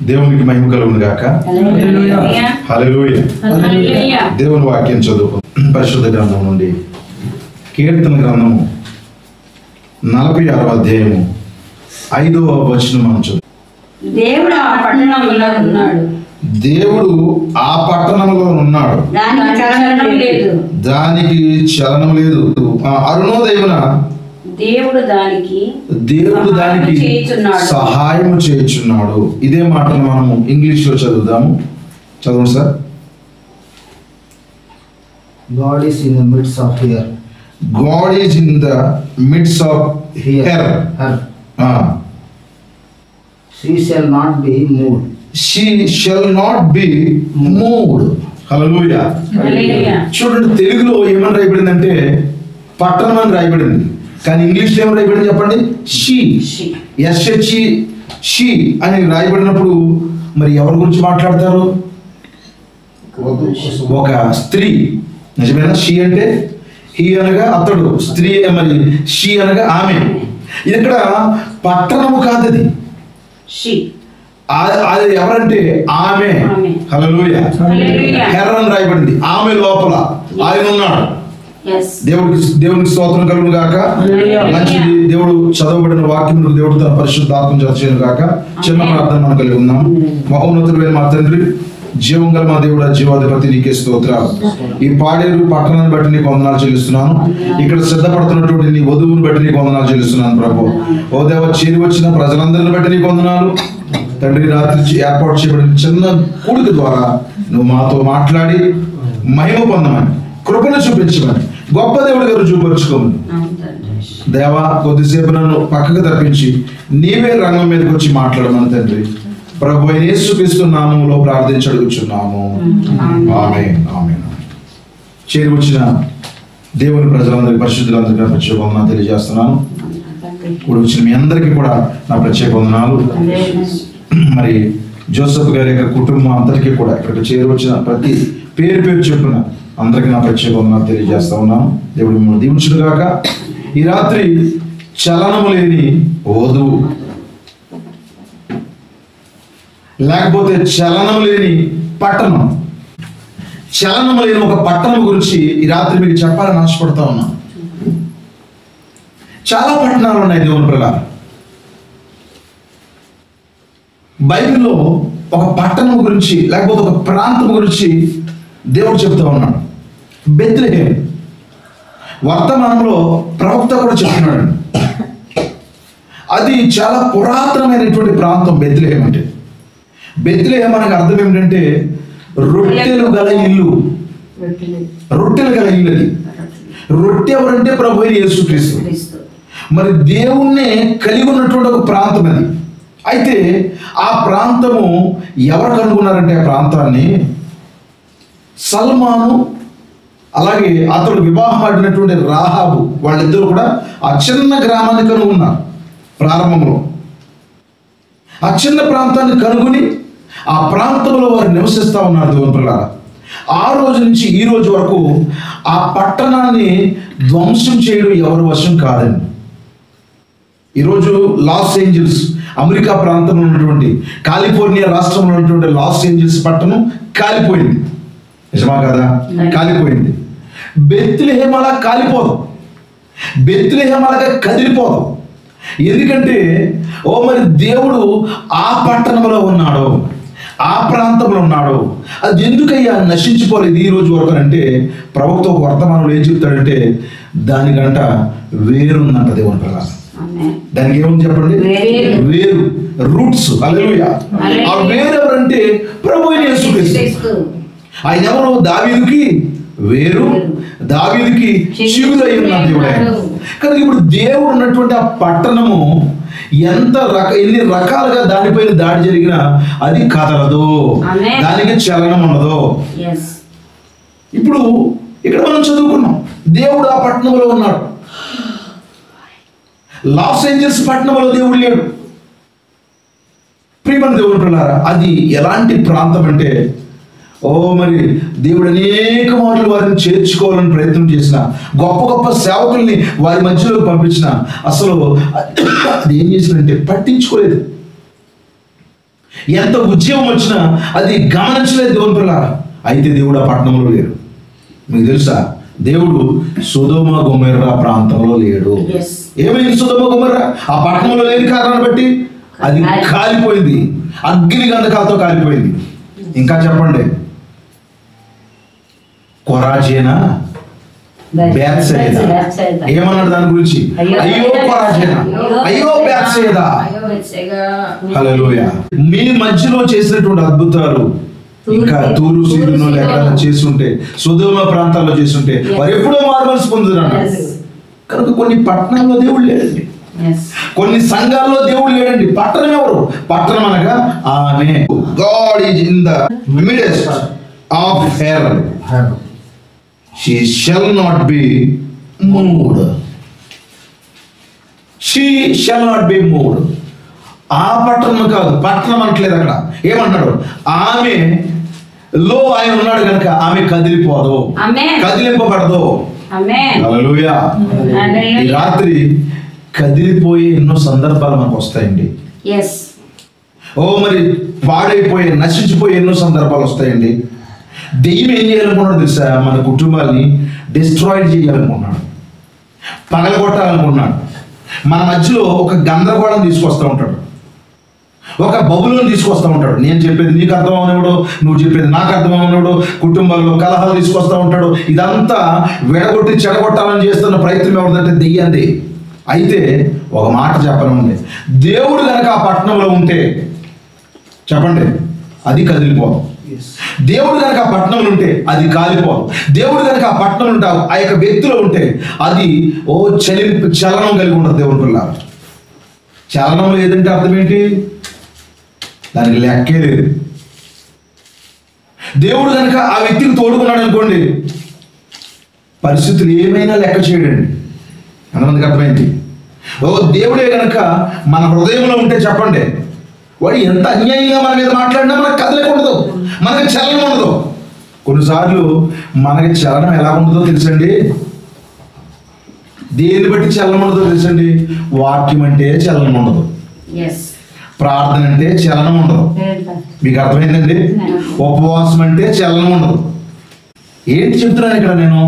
దేవునికి మహిమ కలుగును గాక. హల్లెలూయా. దేవుని వాక్యం చదువు పరిశుద్ధ గ్రంథం నుండి కీర్తన గ్రంథము 46వ అధ్యాయము 5వ వచనం మనం చదువు. దేవుడు ఆ పట్టణంలో ఉన్నాడు. దేవుడు ఆ పట్టణంలో ఉన్నాడు, దానికి చలనం లేదు. అరుణోదయమున దేవుడు దానికి సహాయము చేయుచున్నాడు. ఇదే మాటను మనము ఇంగ్లీష్ లో చదువుదాము. చదవండి sir. God is in the midst of here. God is in the midst of her. She shall not be moved. She shall not be moved. హల్లెలూయా. చూడండి, తెలుగులో ఏమని రాయబడిందంటే పట్టణం అని రాయబడింది, కానీ ఇంగ్లీష్లో ఏమని రాయబడింది చెప్పండి? షీ. ఎస్హెచ్ఈ షీ అని రాయబడినప్పుడు మరి ఎవరి గురించి మాట్లాడతారు? ఒక స్త్రీ. నిజమేనా? షీ అంటే హీ అనగా అతడు, స్త్రీ మరి షీ అనగా ఆమె. ఇది ఇక్కడ పట్టణము కాదు, అది అది ఎవరంటే ఆమె. హల్లెలూయా. హెర్ అని రాయబడింది. ఆమె లోపల ఆయన ఉన్నాడు. దేవునికి స్తోత్రం కలుగును గాక. మంచిది. దేవుడు చదవబడిన వాక్యం దేవుడు తన పరిశుద్ధాత్మ చేయను గాక. చిన్న ప్రార్థన మనం కలిగి ఉన్నాం. మహోన్నతుడైన మా తండ్రి, జీవం గల మా దేవుడు, జీవాధిపతి, నీకే స్తోత్రాలు. ఈ పాడేరు పట్టణాన్ని బట్టి నీకు వందనాలు చెల్లిస్తున్నాను. ఇక్కడ సిద్ధపడుతున్నటువంటి నీ వధువుని బట్టి నీకు వందనాలు చెల్లిస్తున్నాను ప్రభు. ఓ దేవ, చేరి వచ్చిన ప్రజలందరిని బట్టి నీకు వందనాలు తండ్రి. రాత్రి ఏర్పాటు చేయబడిన చిన్న కూడిక ద్వారా నువ్వు మాతో మాట్లాడి మహిమ పొందమని, కృపను చూపించమని, గొప్ప దేవుడిగా రుజువుపరుచుకోమని దేవా. కొద్దిసేపు నన్ను పక్కకు తప్పించి నీవే రంగం మీదకి వచ్చి మాట్లాడమని తండ్రి ప్రభు అయిన యేసుక్రీస్తు నామములో ప్రార్థించి అడుగుచున్నాము. ఆమేన్. ఆమేన్. చేరి వచ్చిన దేవుని ప్రజలందరికీ, పరిశుద్ధులందరికీ నా ప్రత్యేక వందనాలు తెలియజేస్తున్నాను. ఇప్పుడు వచ్చిన మీ అందరికీ కూడా నా ప్రత్యేక వందనాలు. మరి జోసెఫ్ గారి యొక్క కుటుంబం అందరికీ కూడా, ఇక్కడికి చేరి వచ్చిన ప్రతి పేరు పేరు చెప్పున అందరికీ నా ప్రత్యేక వందనాలు తెలియజేస్తా ఉన్నాను. దేవుడు మిమ్మల్ని దీవించును గాక. ఈ రాత్రి చలనము లేని వధువు, లేకపోతే చలనం లేని పట్టణం, చలనం లేని ఒక పట్టణం గురించి ఈ రాత్రి మీకు చెప్పాలని ఆశపడతా ఉన్నాను. చాలా పట్టణాలు ఉన్నాయి దేవుని ప్రకారం. బైబిల్లో ఒక పట్టణం గురించి లేకపోతే ఒక ప్రాంతం గురించి దేవుడు చెప్తా ఉన్నాడు. బెత్లెహేం. వర్తమానంలో ప్రవక్త కూడా చెప్తున్నాడు. అది చాలా పురాతనమైనటువంటి ప్రాంతం బెత్లెహేం అంటే. బెత్లెహేం అనగా అర్థం ఏమిటంటే రొట్టెలు గల ఇల్లు. రొట్టెలు గల ఇల్లు. అది రొట్టె ఎవరంటే ప్రభు అయిన యేసుక్రీస్తు. మరి దేవుణ్ణి కలిగి ఉన్నటువంటి ఒక ప్రాంతం అది. అయితే ఆ ప్రాంతము ఎవరు కనుగొన్నారంటే ఆ ప్రాంతాన్ని సల్మాను, అలాగే అతడు వివాహం ఆడినటువంటి రాహాబు, వాళ్ళిద్దరూ కూడా ఆ చిన్న గ్రామాన్ని కనుగొన్నారు. ప్రారంభంలో ఆ చిన్న ప్రాంతాన్ని కనుగొని ఆ ప్రాంతంలో వారు నివసిస్తూ ఉన్నారు దేవుని పిల్లలారా. ఆ రోజు నుంచి ఈ రోజు వరకు ఆ పట్టణాన్ని ధ్వంసం చేయడం ఎవరి వశం కాదండి. ఈరోజు లాస్ ఏంజల్స్, అమెరికా ప్రాంతంలో ఉన్నటువంటి కాలిఫోర్నియా రాష్ట్రంలో ఉన్నటువంటి లాస్ ఏంజల్స్ పట్టణం కాలిపోయింది. నిజమా కదా? కాలిపోయింది. బెత్లెహేం అలా కాలిపోదు, బెత్లెహేం అలాగా కదిలిపోదు. ఎందుకంటే మరి దేవుడు ఆ పట్టణంలో ఉన్నాడు, ఆ ప్రాంతంలో ఉన్నాడు. అది ఎందుకయ్యా నశించిపోలేదు ఈ రోజు వరకు అంటే ప్రవక్త ఒక వర్తమానంలో ఏం చెప్తాడంటే దానికంట వేరుందంట దేవుని ప్రకారం. దానికి ఏముంది చెప్పండి? వేరు, రూట్స్. హల్లెలూయా. ఆ వేరు ఎవరంటే ప్రభు అయిన యేసుక్రీస్తు. ఆయన ఎవరు? దావీదుకి వేరు, దావీదుకి చిగురై ఉన్న దేవుడు ఆయన. కానీ ఇప్పుడు దేవుడు ఉన్నటువంటి ఆ పట్టణము ఎన్ని రకాలుగా దానిపైన దాడి జరిగినా అది కదలదు, దానికి చలనం ఉండదు. ఇప్పుడు ఇక్కడ మనం చదువుకున్నాం, దేవుడు ఆ పట్టణంలో ఉన్నాడు. లాస్ ఏంజల్స్ పట్టణంలో దేవుడు లేడు. ప్రియమైన దేవుని పిల్లారా, అది ఎలాంటి ప్రాంతం అంటే మరి దేవుడు అనేక మాటలు వారిని చేర్చుకోవాలని ప్రయత్నం చేసిన, గొప్ప గొప్ప సేవకుల్ని వారి మధ్యలోకి పంపించిన, అసలు అది ఏం చేసిందంటే పట్టించుకోలేదు. ఎంత ఉద్యమం వచ్చినా అది గమనించలేదు దేవుని పిల్లారా. అయితే దేవుడు ఆ పట్టణంలో లేడు. మీకు తెలుసా, దేవుడు సొదొమ గొమొర్రా ప్రాంతంలో లేడు. Yes. ఏమైంది సొదొమ గొమొర్రా? ఆ పట్టణంలో లేని కారణాన్ని బట్టి అది కాలిపోయింది, అగ్ని గంధకాలతో కాలిపోయింది. ఇంకా చెప్పండి, కొరాజేనా బేత్సెదా ఏమన్నాడు దాని గురించి? అయ్యో కొరాజేనా, అయ్యో బేత్సెదా. హల్లెలూయా. మీ మధ్యలో చేసినటువంటి అద్భుతాలు ఇంకా తూరు సీదును ఎక్కడైనా చేస్తుంటే, సొదొమ ప్రాంతాల్లో చేస్తుంటే వారు ఎప్పుడో మారుమనసు పొందుతున్నారు. కనుక కొన్ని పట్టణాల్లో దేవుడు లేడండి, కొన్ని సంఘాల్లో దేవుడు లేడండి. పట్టణం ఎవరు? పట్టణం అనగా ఆమె. God is in the midst of her, she shall not be moved. She shall not be moved. ఆ పట్టణం కాదు, పట్టణం అనట్లేదు అక్కడ. ఏమన్నాడు? ఆమె లో ఆయన ఉన్నాడు కనుక ఆమె కదిలిపోదు, కదిలింపబడదు. హల్లెలూయా. ఈ రాత్రి కదిలిపోయే ఎన్నో సందర్భాలు మనకు వస్తాయండి. మరి పాడైపోయే, నశించిపోయే ఎన్నో సందర్భాలు వస్తాయండి. దెయ్యం ఏం చేయాలనుకున్నాడు తెలుసా? మన కుటుంబాన్ని డిస్ట్రాయిడ్ చేయాలనుకున్నాడు, పగలగొట్టాలనుకున్నాడు. మన మధ్యలో ఒక గందరగోళం తీసుకొస్తూ ఉంటాడు, ఒక బబులను తీసుకొస్తూ ఉంటాడు. నేను చెప్పేది నీకు అర్థం అవనివాడు, నువ్వు చెప్పేది నాకు అర్థం అవనివాడు, కుటుంబాల్లో కలహాలు తీసుకొస్తూ ఉంటాడు. ఇదంతా విడగొట్టి చెడగొట్టాలని చేస్తున్న ప్రయత్నం ఎవరిదంటే దెయ్యంది. అయితే ఒక మాట చెప్పనుంది, దేవుడు కనుక ఆ పట్టణంలో ఉంటే చెప్పండి అది కదిలిపోదు. దేవుడు కనుక ఆ పట్టణంలో ఉంటే అది కాలిపోదు. దేవుడు కనుక ఆ పట్టణంలో ఉంటే ఆ యొక్క వ్యక్తిలో ఉంటే అది చలనం కలిగి ఉంటుంది. దేవుని పిల్లలు, చలనం లేదంటే అర్థం ఏంటి? దానికి లెక్కే లేదు. దేవుడు కనుక ఆ వ్యక్తికి తోడుకున్నాడు అనుకోండి, పరిస్థితులు ఏమైనా లెక్క చేయడండి. ఎంతమందికి అర్థమైంది? దేవుడే కనుక మన హృదయంలో ఉంటే చెప్పండి, వాడు ఎంత అన్యాయంగా మన మీద మాట్లాడినా మనకు కదలిక ఉండదు, మనకి చలనం ఉండదు. కొన్నిసార్లు మనకి చలనం ఎలా ఉండదో తెలుసండి? దేన్ని బట్టి చలనం ఉండదో తెలుసండి? వాక్యం అంటే చలనం ఉండదు, ప్రార్థన అంటే చలనం ఉండదు. మీకు అర్థమైందండి? ఉపవాసం అంటే చలనం ఉండదు. ఏంటి చెప్తున్నాను ఇక్కడ నేను?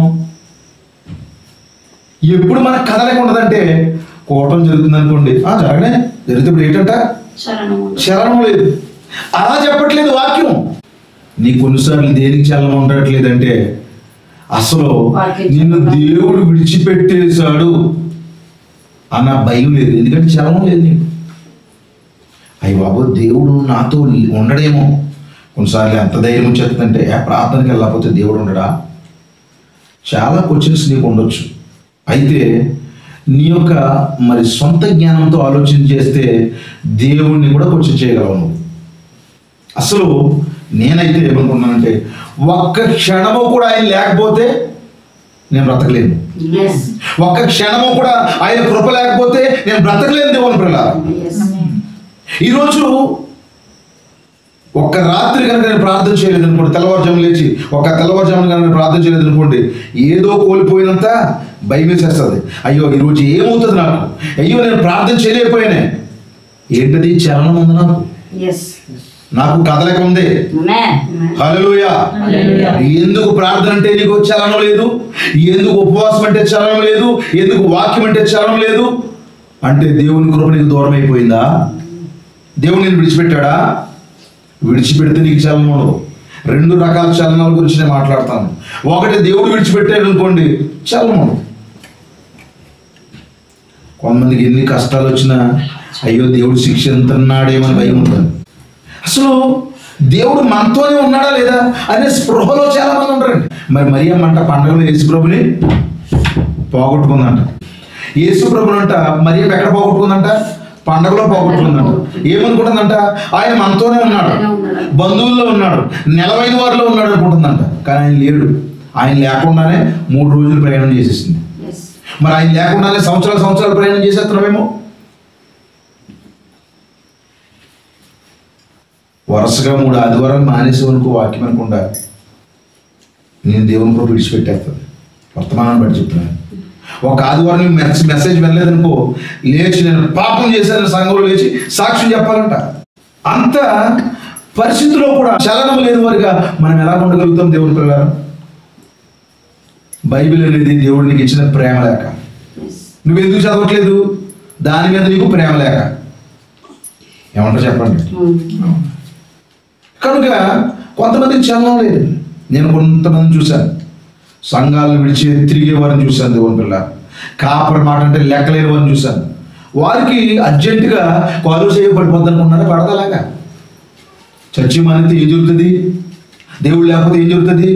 ఎప్పుడు మనకు కదలిక ఉండదంటే, కోటం జరుగుతుంది అనుకోండి, జరగనే జరిగితే ఇప్పుడు ఏంటంట చలనం లేదు. అలా చెప్పట్లేదు వాక్యం. నీ కొన్నిసార్లు దేనికి చలనం ఉండట్లేదంటే అసలు నిన్ను దేవుడు విడిచిపెట్టేశాడు అన్న భయం లేదు. ఎందుకంటే చలనం లేదు నీకు. అయ్య బాబు దేవుడు నాతో ఉండడేమో. కొన్నిసార్లు ఎంత ధైర్యం వచ్చేస్తుందంటే, ప్రార్థనకి వెళ్ళకపోతే దేవుడు ఉండడా? చాలా క్వశ్చన్స్ నీకు ఉండొచ్చు. అయితే నీ యొక్క మరి సొంత జ్ఞానంతో ఆలోచన చేస్తే దేవుణ్ణి కూడా క్వశ్చన్ చేయగలవు నువ్వు. అసలు నేనైతే ఏమనుకున్నానంటే, ఒక్క క్షణము కూడా ఆయన లేకపోతే నేను బ్రతకలేను. ఒక్క క్షణము కూడా ఆయన కృప లేకపోతే నేను బ్రతకలేను. దేవుని పిల్లలారా, ఈరోజు ఒక్క రాత్రి కనుక నేను ప్రార్థన చేయలేదు అనుకోండి, తెల్లవారుజామున లేచి తెల్లవారుజామున కనుక నేను ప్రార్థన చేయలేదు అనుకోండి, ఏదో కోల్పోయినంత భయం వేసేస్తుంది. అయ్యో ఈరోజు ఏమవుతుంది నాకు, అయ్యో నేను ప్రార్థన చేయలేకపోయానే. ఏంటది? చలనం ఉంది నాకు కదలిక ఉంది. హల్లెలూయా. ఎందుకు ప్రార్థన అంటే నీకు చలనం లేదు? ఎందుకు ఉపవాసం అంటే చలనం లేదు? ఎందుకు వాక్యం అంటే చలనం లేదు? అంటే దేవుని కృప నీకు దూరం అయిపోయిందా? దేవుడు నేను విడిచిపెట్టాడా? విడిచిపెడితే నీకు చలనం ఉండదు. రెండు రకాల చలనాల గురించి నేను మాట్లాడతాను. ఒకటి, దేవుడు విడిచిపెట్టాడు అనుకోండి, చలనం ఉండదు. కొంతమందికి ఎన్ని కష్టాలు వచ్చినా అయ్యో దేవుడు శిక్ష ఎంతున్నాడేమని భయం ఉంటుంది. అసలు దేవుడు మనతోనే ఉన్నాడా లేదా అనే స్పృహలో చాలా మంది ఉంటారండి. మరి అమ్మంట పండుగలో యేసుప్రభుని పోగొట్టుకుందంట. యేసుప్రభుని అంట మరియ ఎక్కడ పోగొట్టుకుందంట? పండగలో పోగొట్టుకుందంట. ఏమనుకుంటుందంట? ఆయన మనతోనే ఉన్నాడు, బంధువుల్లో ఉన్నాడు, నెలవైన వారిలో ఉన్నాడు అనుకుంటుందంట. కానీ ఆయన లేడు. ఆయన లేకుండానే 3 రోజులు ప్రయాణం చేసేసింది. మరి ఆయన లేకుండానే సంవత్సరాలు ప్రయాణం చేసేస్తున్నామేమో. వరుసగా 3 ఆదివారాలు మానేసేవనుకో వాక్యం అనుకుండా నేను దేవుని కృప విడిచిపెట్టేస్తుంది. వర్తమానాన్ని బట్టి చెప్తున్నాను. ఒక ఆదివారం మెసేజ్ వెళ్ళలేదనుకో, లేచి నేను పాపం చేశాను సంఘంలో లేచి సాక్ష్యం చెప్పాలంట. అంత పరిస్థితిలో కూడా చలనం లేని వారిగా మనం ఎలా ఉండగలుగుతాం దేవుని పిల్లలు? బైబిల్ అనేది దేవుడు నీకు ఇచ్చిన ప్రేమ లేక. నువ్వెందుకు చదవట్లేదు? దాని మీద నీకు ప్రేమ లేక. ఏమంటారు చెప్పండి. కనుక కొంతమందికి చలనం లేదు. నేను కొంతమంది చూశాను, సంఘాలను విడిచి తిరిగే వారిని చూశాను. దేవుని పిల్ల కాపరి మాట అంటే లెక్కలేని వారిని చూశాను. వారికి అర్జెంటుగా కాలు చేయబడిపోద్ది అనుకున్నారా? పడదలాగా చర్చి మానేస్తే ఏం జరుగుతుంది? దేవుడు లేకపోతే ఏం జరుగుతుంది?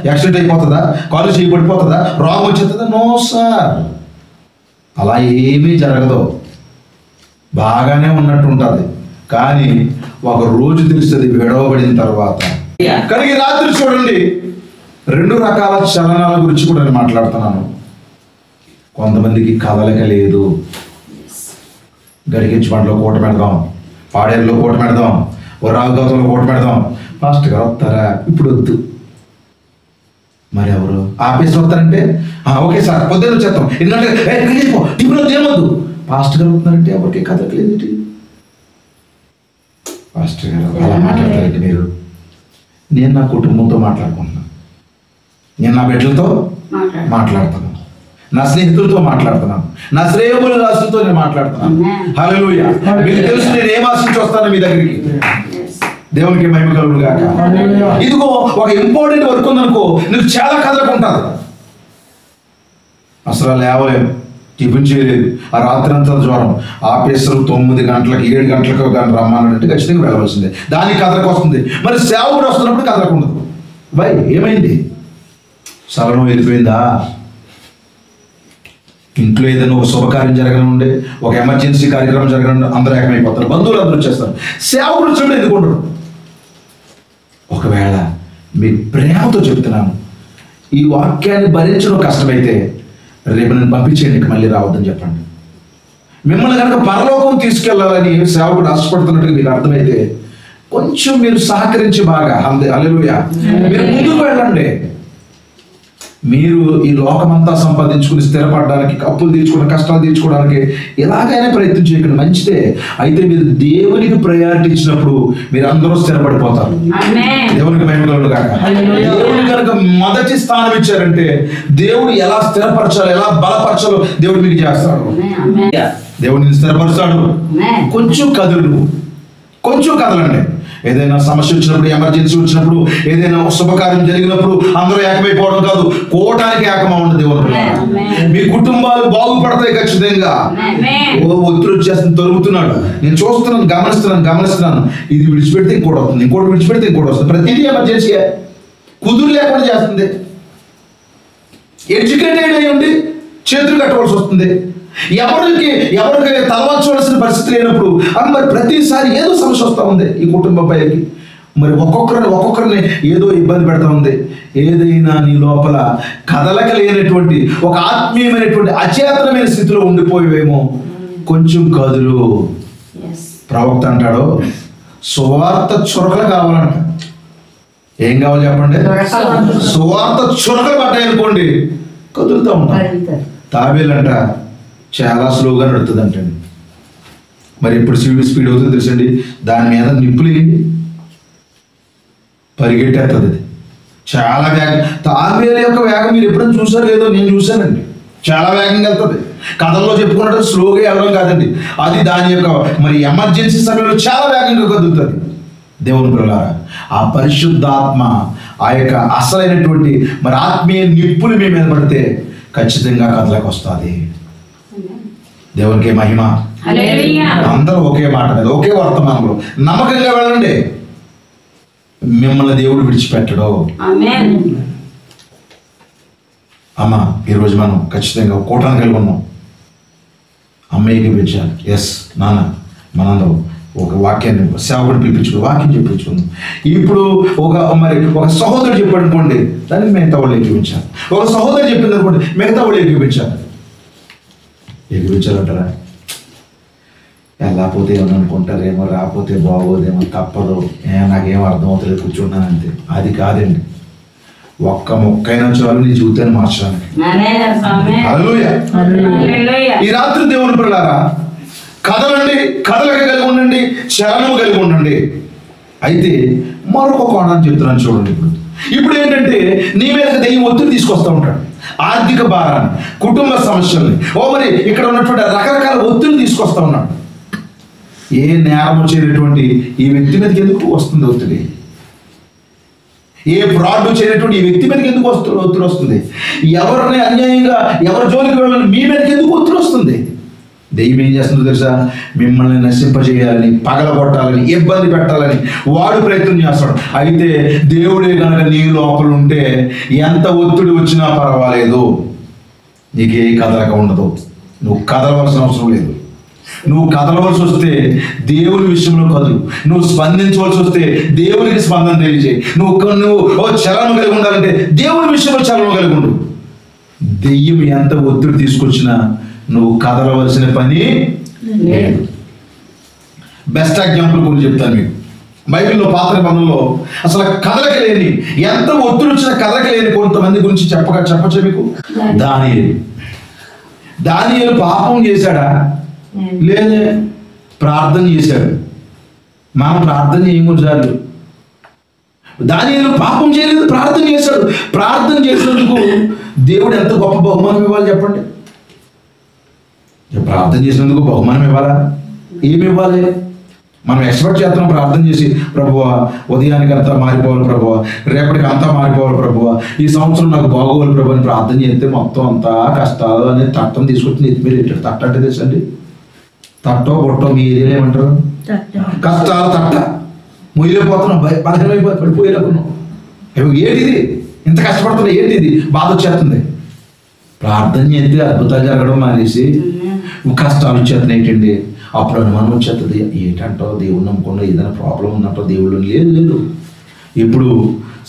యాక్సిడెంట్ అయిపోతుందా? కాలు చేయబడిపోతుందా? రోగం వచ్చేస్తుందా? నో సార్, అలా ఏమీ జరగదు. బాగానే ఉన్నట్టు ఉంటుంది, కానీ ఒక రోజు తెలుస్తుంది విడవబడిన తర్వాత. కానీ ఈ రాత్రి చూడండి, 2 రకాల చలనాల గురించి కూడా నేను మాట్లాడుతున్నాను. కొంతమందికి కదలిక లేదు. గడిగించి పంటలో కోట పెడదాం, పాడేరులో కోట పెడదాం, రావుగతంలో కోట పెడదాం. పాస్టర్ గారు వస్తారా? ఇప్పుడు వద్దు. మరి ఎవరు ఆఫీస్ వస్తారంటే ఓకే సార్ పొద్దున్న వచ్చేస్తాం, ఎందుకంటే టిఫిన్ వద్దు, ఏమొద్దు. పాస్టర్ గారు వస్తున్నారంటే ఎవరికి కదలట్లేదు. పాస్టర్ గారు అలా మాట్లాడతారండి మీరు. నేను నా కుటుంబంతో మాట్లాడుకుంటున్నాను, నేను నా బిడ్డలతో మాట్లాడుతున్నాను, నా స్నేహితులతో మాట్లాడుతున్నాను, నా శ్రేయముల రాసులతో నేను మాట్లాడుతున్నాను. హల్లెలూయా. మీకు తెలుసు నేను ఏం ఆశించి వస్తాను మీ దగ్గరికి. దేవునికి మహిమ కలుగును గాక. ఇదిగో ఒక ఇంపార్టెంట్ వర్క్ ఉందనుకో, నీకు చాలా కదలకుంటుంది. అసలు లేవలేము, టిఫిన్ చేయలేదు, ఆ రాత్రి అంతా జ్వరం, ఆఫీసర్ 9 గంటలకు 7 గంటలకు కానీ రమ్మానంటే ఖచ్చితంగా వెళ్ళవలసిందే. దానికి కదలకు వస్తుంది. మరి సేవకుడు వస్తున్నప్పుడు కదలకు ఉండదు. బై ఏమైంది? సలనం వెళ్ళిపోయిందా? ఇంట్లో ఏదైనా ఒక శుభకార్యం జరగని ఉండే, ఒక ఎమర్జెన్సీ కార్యక్రమం జరగని అందరూ ఏకమైపోతారు, బంధువులు అందరూ వచ్చేస్తారు. సేవకుడు వచ్చినప్పుడు ఎందుకు ఉండడు? ఒకవేళ మీ ప్రేమతో చెప్తున్నాను, ఈ వాక్యాన్ని భరించడం కష్టమైతే రేపు నన్ను పంపించేయండి, మళ్ళీ రావద్దని చెప్పండి. మిమ్మల్ని కనుక పరలోకం తీసుకెళ్లాలని సేవకుడు ఆశపడుతున్నట్టుగా మీకు అర్థమైతే కొంచెం మీరు సహకరించి బాగా హల్లెలూయా మీరు ముందుకు వెళ్ళండి. మీరు ఈ లోకమంతా సంపాదించుకుని స్థిరపడడానికి, అప్పులు తీర్చుకోవడానికి, కష్టాలు తీర్చుకోవడానికి ఎలాగైనా ప్రయత్నం చేయకండి, మంచిదే. అయితే మీరు దేవునికి ప్రయారిటీ ఇచ్చినప్పుడు మీరు అందరూ స్థిరపడిపోతారు. దేవునికి మహిమ కలుగును గాక. దేవుని కనుక మొదటి స్థానం ఇచ్చారంటే దేవుడు ఎలా స్థిరపరచాలో, ఎలా బలపరచాలో దేవుడు మీకు చేస్తాడు. దేవుడిని స్థిరపరుస్తాడు. కొంచెం కదులు, కొంచెం కదలండి. ఏదైనా సమస్య వచ్చినప్పుడు, ఎమర్జెన్సీ వచ్చినప్పుడు, ఏదైనా శుభకార్యం జరిగినప్పుడు అందరూ ఏకమైపోవడం కాదు, కోటానికి ఏకమవ్వండి. దేవుడు మీ కుటుంబాలు బాగుపడతాయి ఖచ్చితంగా. ఒత్తిడి వచ్చేస్తుంది, తొలుగుతున్నాడు, నేను చూస్తున్నాను, గమనిస్తున్నాను. ఇది విడిచిపెడితే ఇంకోటి వస్తుంది, ఇంకోటి విడిచిపెడితే ఇంకోటి వస్తుంది. ప్రతిదీ ఎమర్జెన్సీ, కుదురు లేకుండా చేస్తుంది. ఎడ్యుకేటెడ్ అయి ఉండి చేతులు కట్టవలసి వస్తుంది. ఎవరికి తలవంచవలసిన పరిస్థితి లేనప్పుడు మరి ప్రతిసారి ఏదో సమస్య వస్తూ ఉంది ఈ కుటుంబ పైకి. మరి ఒక్కొక్కరిని ఏదో ఇబ్బంది పెడతా ఉంది. ఏదైనా నీ లోపల కదలక లేనటువంటి ఒక ఆత్మీయమైనటువంటి అచేతనమైన స్థితిలో ఉండిపోయేవేమో, కొంచెం కదులు. ప్రవక్త అంటాడు, సువార్త చురకలు కావాలంట. ఏం కావాలి చెప్పండి? సువార్త చురకలు పడ్డాయి అనుకోండి, కదులుతూ ఉంటాం. తాబేలంట చాలా స్లోగా నడుతుంది అంటండి. మరి ఇప్పుడు స్పీడ్ అవుతుంది తెలుసండి, దాని మీద నిప్పులు వేయండి, పరిగెట్టేస్తుంది. అది చాలా వేగం. తాబేలు యొక్క వేగం మీరు ఎప్పుడైనా చూసారో లేదో, నేను చూశానండి. చాలా వేగంగా వెళ్తుంది. కథల్లో చెప్పుకున్నట్టు స్లోగా వెళ్ళడం కాదండి, అది దాని యొక్క మరి ఎమర్జెన్సీ సమయంలో చాలా వేగంగా కదులుతుంది. దేవుని పిల్లలారా, ఆ పరిశుద్ధాత్మ, ఆ యొక్క అసలైనటువంటి మరి ఆత్మీయ నిప్పులు మీ మీద పడితే ఖచ్చితంగా కథలకు వస్తుంది. దేవునికి మహిమ. అందరూ ఒకే మాట మీద, ఒకే వర్తమానంలో నమ్మకంగా వెళ్ళండి. మిమ్మల్ని దేవుడు విడిచిపెట్టడు. అమ్మ, ఈరోజు మనం ఖచ్చితంగా కూటాన్ని కలిగి ఉన్నాం. అమ్మాయికి పిలిచాలి. ఎస్ నాన్న, మనందరం ఒక వాక్యాన్ని, సేవకుడు పిలిపించుకుని వాక్యం చెప్పించుకుందాం. ఇప్పుడు ఒక సహోదరుడు చెప్పాడు అనుకోండి, దానికి మిగతా వాళ్ళు ఎక్కిపించాలి. ఒక సహోదరు చెప్పింది అనుకోండి, మిగతా వాళ్ళు ఎక్కిపించాలి. ఎగిరించాలంటారా? వెళ్ళకపోతే ఏమని అనుకుంటారేమో, రాకపోతే బాగోదేమో, తప్పదు, నాకేం అర్థమవుతుంది, కూర్చున్నానంతే. అది కాదండి. ఒక్క మొక్కైనా చాలు నీ జీవితాన్ని మార్చడానికి. హల్లెలూయా. ఈ రాత్రి దేవుని పిల్లారా, కదలండి, కదలక కలిగి ఉండండి, చలనము కలిగి ఉండండి. అయితే మరొక కోణాన్ని చెప్తున్నాను చూడండి. ఇప్పుడు ఏంటంటే నీ మీదకి దెయ్యం ఒత్తిడి తీసుకొస్తూ ఉంటాడు. ఆర్థిక భారాన్ని, కుటుంబ సమస్యల్ని, మరి ఇక్కడ ఉన్నటువంటి రకరకాల ఒత్తిడిని తీసుకొస్తా ఉన్నాడు. ఏ నేరం చేయనటువంటి ఈ వ్యక్తి మీదకి ఎందుకు వస్తుంది ఒత్తిడి? ఏ ఫ్రాడ్ చేయనటువంటి ఈ వ్యక్తి మీదకి ఎందుకు ఒత్తిడి వస్తుంది? ఎవరిని అన్యాయంగా ఎవరి జోలికి వెళ్ళాలని మీ మీదకి ఎందుకు ఒత్తిడి వస్తుంది? దెయ్యం ఏం చేస్తుందో తెలుసా? మిమ్మల్ని నశింపజేయాలని, పగలగొట్టాలని, ఇబ్బంది పెట్టాలని వాడు ప్రయత్నం చేస్తాడు. అయితే దేవుడే కనుక నీ లోపల ఉంటే ఎంత ఒత్తిడి వచ్చినా పర్వాలేదు, నీకే కదలక ఉండదు. నువ్వు కదలవలసిన అవసరం లేదు. నువ్వు కదలవలసి వస్తే దేవుని విషయంలో కదులు. నువ్వు స్పందించవలసి వస్తే దేవునికి స్పందన తెలియజేయి. నువ్వు చలనం కలిగి ఉండాలంటే దేవుని విషయంలో చలనం కలిగి ఉండు. దెయ్యం ఎంత ఒత్తిడి తీసుకొచ్చినా నువ్వు కదలవలసిన పని లేదు. బెస్ట్ ఎగ్జాంపుల్ గురించి చెప్తాను మీకు. బైబిల్లో పాత నిబంధనలో అసలు కదలకలేని, ఎంత ఒత్తిడి వచ్చినా కదలకలేని కొంతమంది గురించి చెప్పచ్చా మీకు? దానియేలు పాపం చేశాడా? లేదే, ప్రార్థన చేశాడు. మనం ప్రార్థన చేయకూడదు. దానియేలు పాపం చేయలేదు, ప్రార్థన చేశాడు. ప్రార్థన చేసినందుకు దేవుడు ఎంత గొప్ప బహుమానం ఇవ్వాలి చెప్పండి? ప్రార్థన చేసినందుకు బహుమానం ఇవ్వాలా? ఏమి ఇవ్వాలి? మనం ఎక్స్పెక్ట్ చేస్తున్నాం ప్రార్థన చేసి, ప్రభువా ఉదయానికి అంతా మారిపోవాలి ప్రభువా, రేపటికి అంతా మారిపోవాలి ప్రభువా, ఈ సంవత్సరం నాకు బాగోవాలి ప్రభు అని ప్రార్థన చేస్తే మొత్తం అంతా కష్టాలు అనేది తట్టం తీసుకొచ్చి నెత్తి మీద పెట్టాడు. తట్ట అంటే తెలుసండి? తట్టో బొట్టో మీ ఏరియాలో ఏమంటారు? కష్టాలు తట్ట. మొయ్యలేకపోతున్నాం, బలహీనమైపోయి పడిపోయేలేకున్నాం. ఏంటిది ఇంత కష్టపడుతున్నా? ఏంటిది బాధ వచ్చేస్తుంది? ప్రార్థన చేస్తే అద్భుతాలు జరగడం మానేసి కష్టాలు వచ్చేస్తున్నాయి ఏంటండి? అప్పుడు అనుమానం వచ్చేస్తుంది, ఏంటంటో దేవుని నమ్ముకుండా ఏదైనా ప్రాబ్లం ఉందంటో దేవుళ్ళు. లేదు. ఇప్పుడు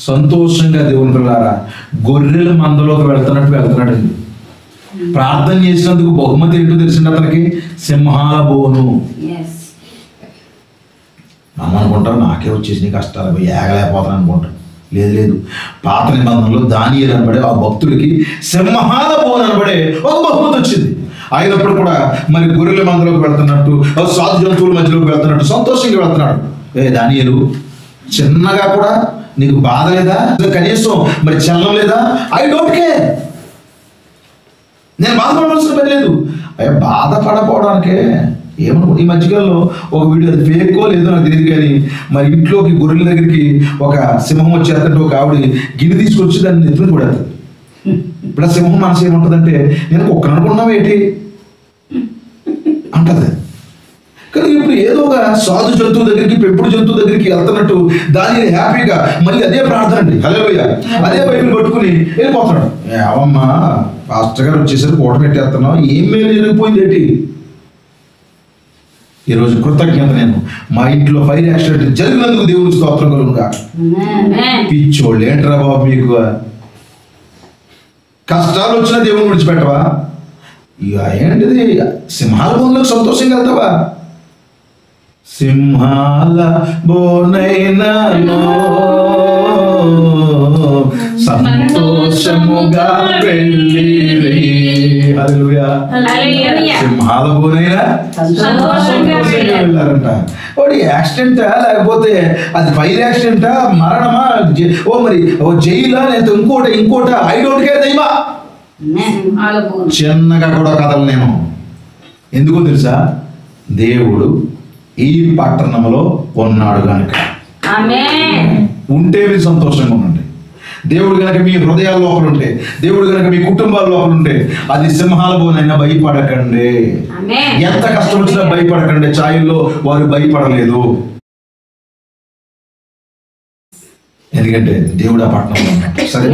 సంతోషంగా దేవుని పిల్లారా గొర్రెల మందలోకి వెళ్తున్నాడండి. ప్రార్థన చేసినందుకు బహుమతి ఏంటో తెలిసింది అతనికి? సింహాల బోను. మనం అనుకుంటాం నాకే వచ్చేసి కష్టాలు ఏగలేకపోతాను అనుకుంటాం. లేదు. పాత నిబంధనలో దానియేలు అనబడే ఆ భక్తుడికి సింహాల బోను అనబడే ఒక బహుమతి వచ్చింది. అయినప్పుడు కూడా మరి గొర్రెల మందలోకి వెళ్తున్నట్టు, సాధు జంతువుల మధ్యలోకి వెళ్తున్నట్టు సంతోషంగా వెళ్తున్నాడు. దానియేలు చిన్నగా కూడా నీకు బాధ లేదా? కనీసం మరి చలనం లేదా? ఐ డోంట్ కేర్, నేను బాధపడవలసిన పని లేదు. బాధపడపోవడానికే ఏమనుకో. ఈ మధ్యకాలంలో ఒక వీడియో, అది ఫేకో లేదో నాకు తెలియదు కానీ, మరి ఇంట్లోకి గొర్రెల దగ్గరికి ఒక సింహం వచ్చేస్తుంటే ఒక ఆవిడ గిన్నె తీసుకొచ్చి దాన్ని ఎత్తుకుని కూడా. ఇప్పుడు ఆ సింహం మనసు ఏముంటుందంటే, నేను ఒక్కను అనుకున్నావు ఏంటి అంటది. కానీ ఇప్పుడు ఏదో ఒక సాధు జంతువు దగ్గరికి, పెంపుడు జంతువు దగ్గరికి వెళ్తున్నట్టు దాన్ని హ్యాపీగా మళ్ళీ అదే ప్రార్థన అండి, హల్లెలూయా, అదే బైబిల్ పట్టుకుని వెళ్ళిపోతున్నాడు. ఏవమ్మా పాస్టర్ గారు వచ్చేసరికి కూట పెట్టేస్తున్నావు, ఏం మేలు జరిగిపోయింది ఏంటి? ఈరోజు కృతజ్ఞత, నేను మా ఇంట్లో ఫైర్ యాక్సిడెంట్ జరిగినందుకు దేవునికి స్తోత్రం కలుగుగా. పిచ్చోళ్ళు ఏంట్రా బాబు, మీకు కష్టాలు వచ్చినా దేవుని విడిచిపెట్టవా? ఇక ఏంటిది, సింహాల బోన్లోకి సంతోషంగా వెళ్తావా? సింహాల బోనైనాలో సంతోషముగా వెళ్ళిరి. హల్లెలూయా. సింహాల బోనైనా సంతోషంగా వెళ్ళారంట. వాడి యాక్సిడెంటా లేకపోతే అది ఫైర్ యాక్సిడెంటా, మరణమా, మరి జైలా, లేదా ఇంకోట ఐ డోంట్ కేర్. దైవా చిన్నగా కూడా కదలనేమో. ఎందుకో తెలుసా? దేవుడు ఈ పట్టణంలో ఉన్నాడు కనుక. ఉంటే మీరు సంతోషంగా ఉండండి. దేవుడు కనుక మీ హృదయాల లోపల ఉంటే, దేవుడు కనుక మీ కుటుంబాల లోపల ఉంటే, అది సింహాల బోనైనా భయపడకండి. ఎంత కష్టం వచ్చినా భయపడకండి. ఛాయల్లో వారు భయపడలేదు, ఎందుకంటే దేవుడు ఆ పట్టణంలో ఉన్నాడు. సరే,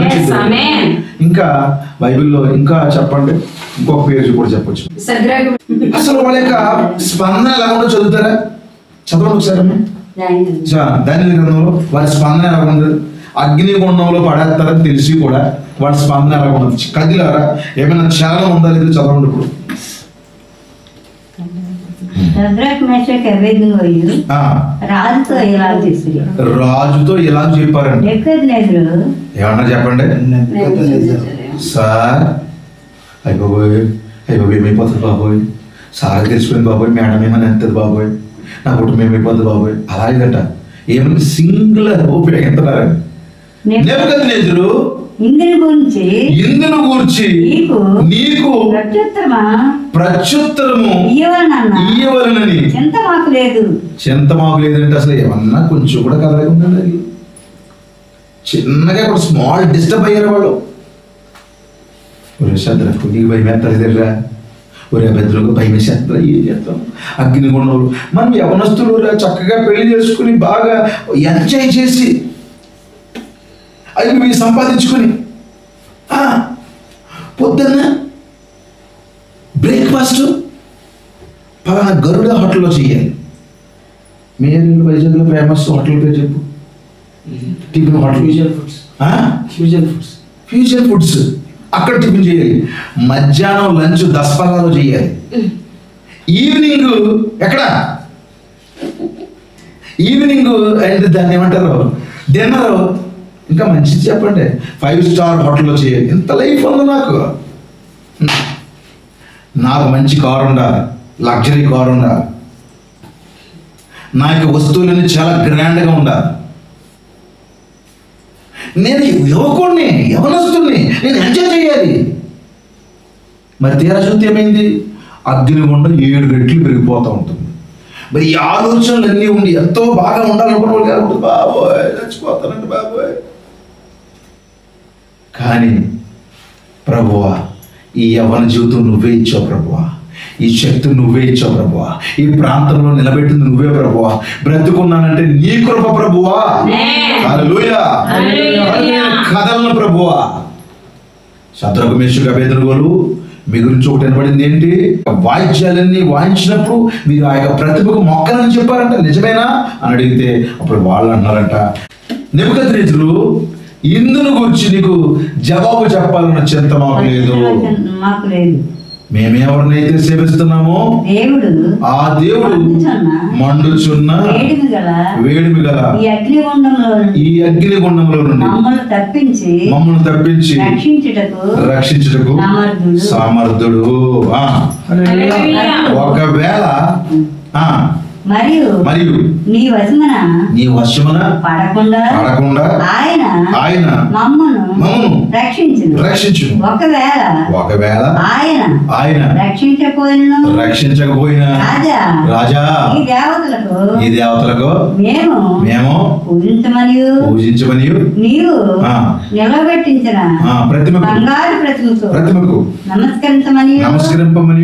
ఇంకా బైబిల్లో ఇంకా చెప్పండి, ఇంకొక పేరు కూడా చెప్పొచ్చు. అసలు వాళ్ళ యొక్క స్పందన ఎలా ఉందో చదువుతారా? చదవండి ఒకసారి. దానియేలు గ్రంథంలో వారి స్పందన ఎలా ఉండదు? అగ్నిగుండంలో పడేస్తారని తెలిసి కూడా వాడి స్పందన ఎలా ఉండదు? కదిలారా? ఏమైనా చలనం ఉందా లేదు? చదవండి. ఇప్పుడు రాజుతో ఇలా చెప్పారండి. ఏమన్నా చెప్పండి సార్. అయిపోయి ఏమైపోతుంది బాబోయ్, సార్ తెలిసిపోయింది బాబోయ్, మేడం ఏమని అంటది బాబోయ్, నా కుటుంబం ఏమైపోద్ది బాబోయ్, అలాగేదట. ఏమని సింగులర్ ఉపయోగిస్తున్నారని. నెబుకద్నెజరు ఇందుని గురించి నీకు ప్రత్యుత్తరము ఇయ్యవలనని. చింత మాకు లేదంటే అసలు ఏమన్నా కొంచెం కూడా కదలకుండా అది చిన్నగా కూడా స్మాల్ డిస్టర్బ్ అయ్యారు వాళ్ళు. ఒరే శద్రకు నీకు భయం ఎత్తలేదురా, ఒరే బెదరకు భయం వేసేస్తా, ఏం చేస్తాం అగ్నిగుండంలో. మనం యవనస్తులు చక్కగా పెళ్లి చేసుకుని బాగా ఎంజాయ్ చేసి అవి సంపాదించుకుని పొద్దున్న బ్రేక్ఫాస్ట్ పలానా గరుడ హోటల్లో చేయాలి. మీరు వైజాగ్లో ఫేమస్ హోటల్ పేరు చెప్పు. Tiffin hotel. ఫ్యూజన్ ఫుడ్స్ అక్కడ టిఫిన్ చేయాలి. మధ్యాహ్నం లంచ్ దస్పల్లాలో చేయాలి. ఈవినింగ్ ఎక్కడ? ఈవినింగ్ అండ్ దాన్ని ఏమంటారు, డిన్నర్. ఇంకా మంచిది చెప్పండి, 5 స్టార్ హోటల్లో చేయాలి. ఇంత లైఫ్ ఉంది నాకు మంచి కారు ఉండాలి, లగ్జరీ కారు ఉండాలి, నాకు వస్తువులన్నీ చాలా గ్రాండ్గా ఉండాలి. నేను యువకుడిని, యవనస్తుడిని, నేను ఎంజాయ్ చేయాలి. మరి తీరా చూస్తే ఏమైంది? అగ్నిగుండం 7 రెట్లు పెరిగిపోతూ ఉంటుంది. మరి ఈ ఆలోచనలు అన్నీ ఉండి ఎంతో బాగా ఉండాలనుకున్న వాళ్ళు కాదు, బాబోయ్ చచ్చిపోతానండి బాబోయ్. కానీ ప్రభువా, ఈ యవ్వన జీవితం నువ్వే ఇచ్చావు ప్రభువా, ఈ శక్తి నువ్వే ఇచ్చావు ప్రభువా, ఈ ప్రాంతంలో నిలబెట్టింది నువ్వే ప్రభువా, బ్రతుకున్నానంటే నీ కృప ప్రభువా. హల్లెలూయా. కదలను ప్రభువా. శద్రకు మేషకు అబేద్నెగోలు మీ గురించి ఒకటి వినబడింది ఏంటి? వాయిద్యాలన్నీ వాయించినప్పుడు మీరు ఆ యొక్క ప్రతిభకు మొక్కలని చెప్పారంట, నిజమేనా అని అడిగితే అప్పుడు వాళ్ళు అన్నారంట, నెబుకద్నెజరు ఇందును గురించి నీకు జవాబు చెప్పాలన్న చింత మాకు లేదు. మేమెవరినైతే సేవిస్తున్నామో ఆ దేవుడు మండుచున్న వేడిమి గల ఈ అగ్నిగుండంలో నుండి మమ్మల్ని తప్పించి రక్షించుటకు సమర్థుడు. ఒకవేళ మరియు నీ వశమున పడకుండా ఆయన మమ్మను రక్షించును. ఒకవేళ ఆయన రక్షించకపోయినా రాజా ఈ దేవతలకు మేము పూజించమని నీవు నిలబెట్టించిన ప్రతిమకు నమస్కరింపమని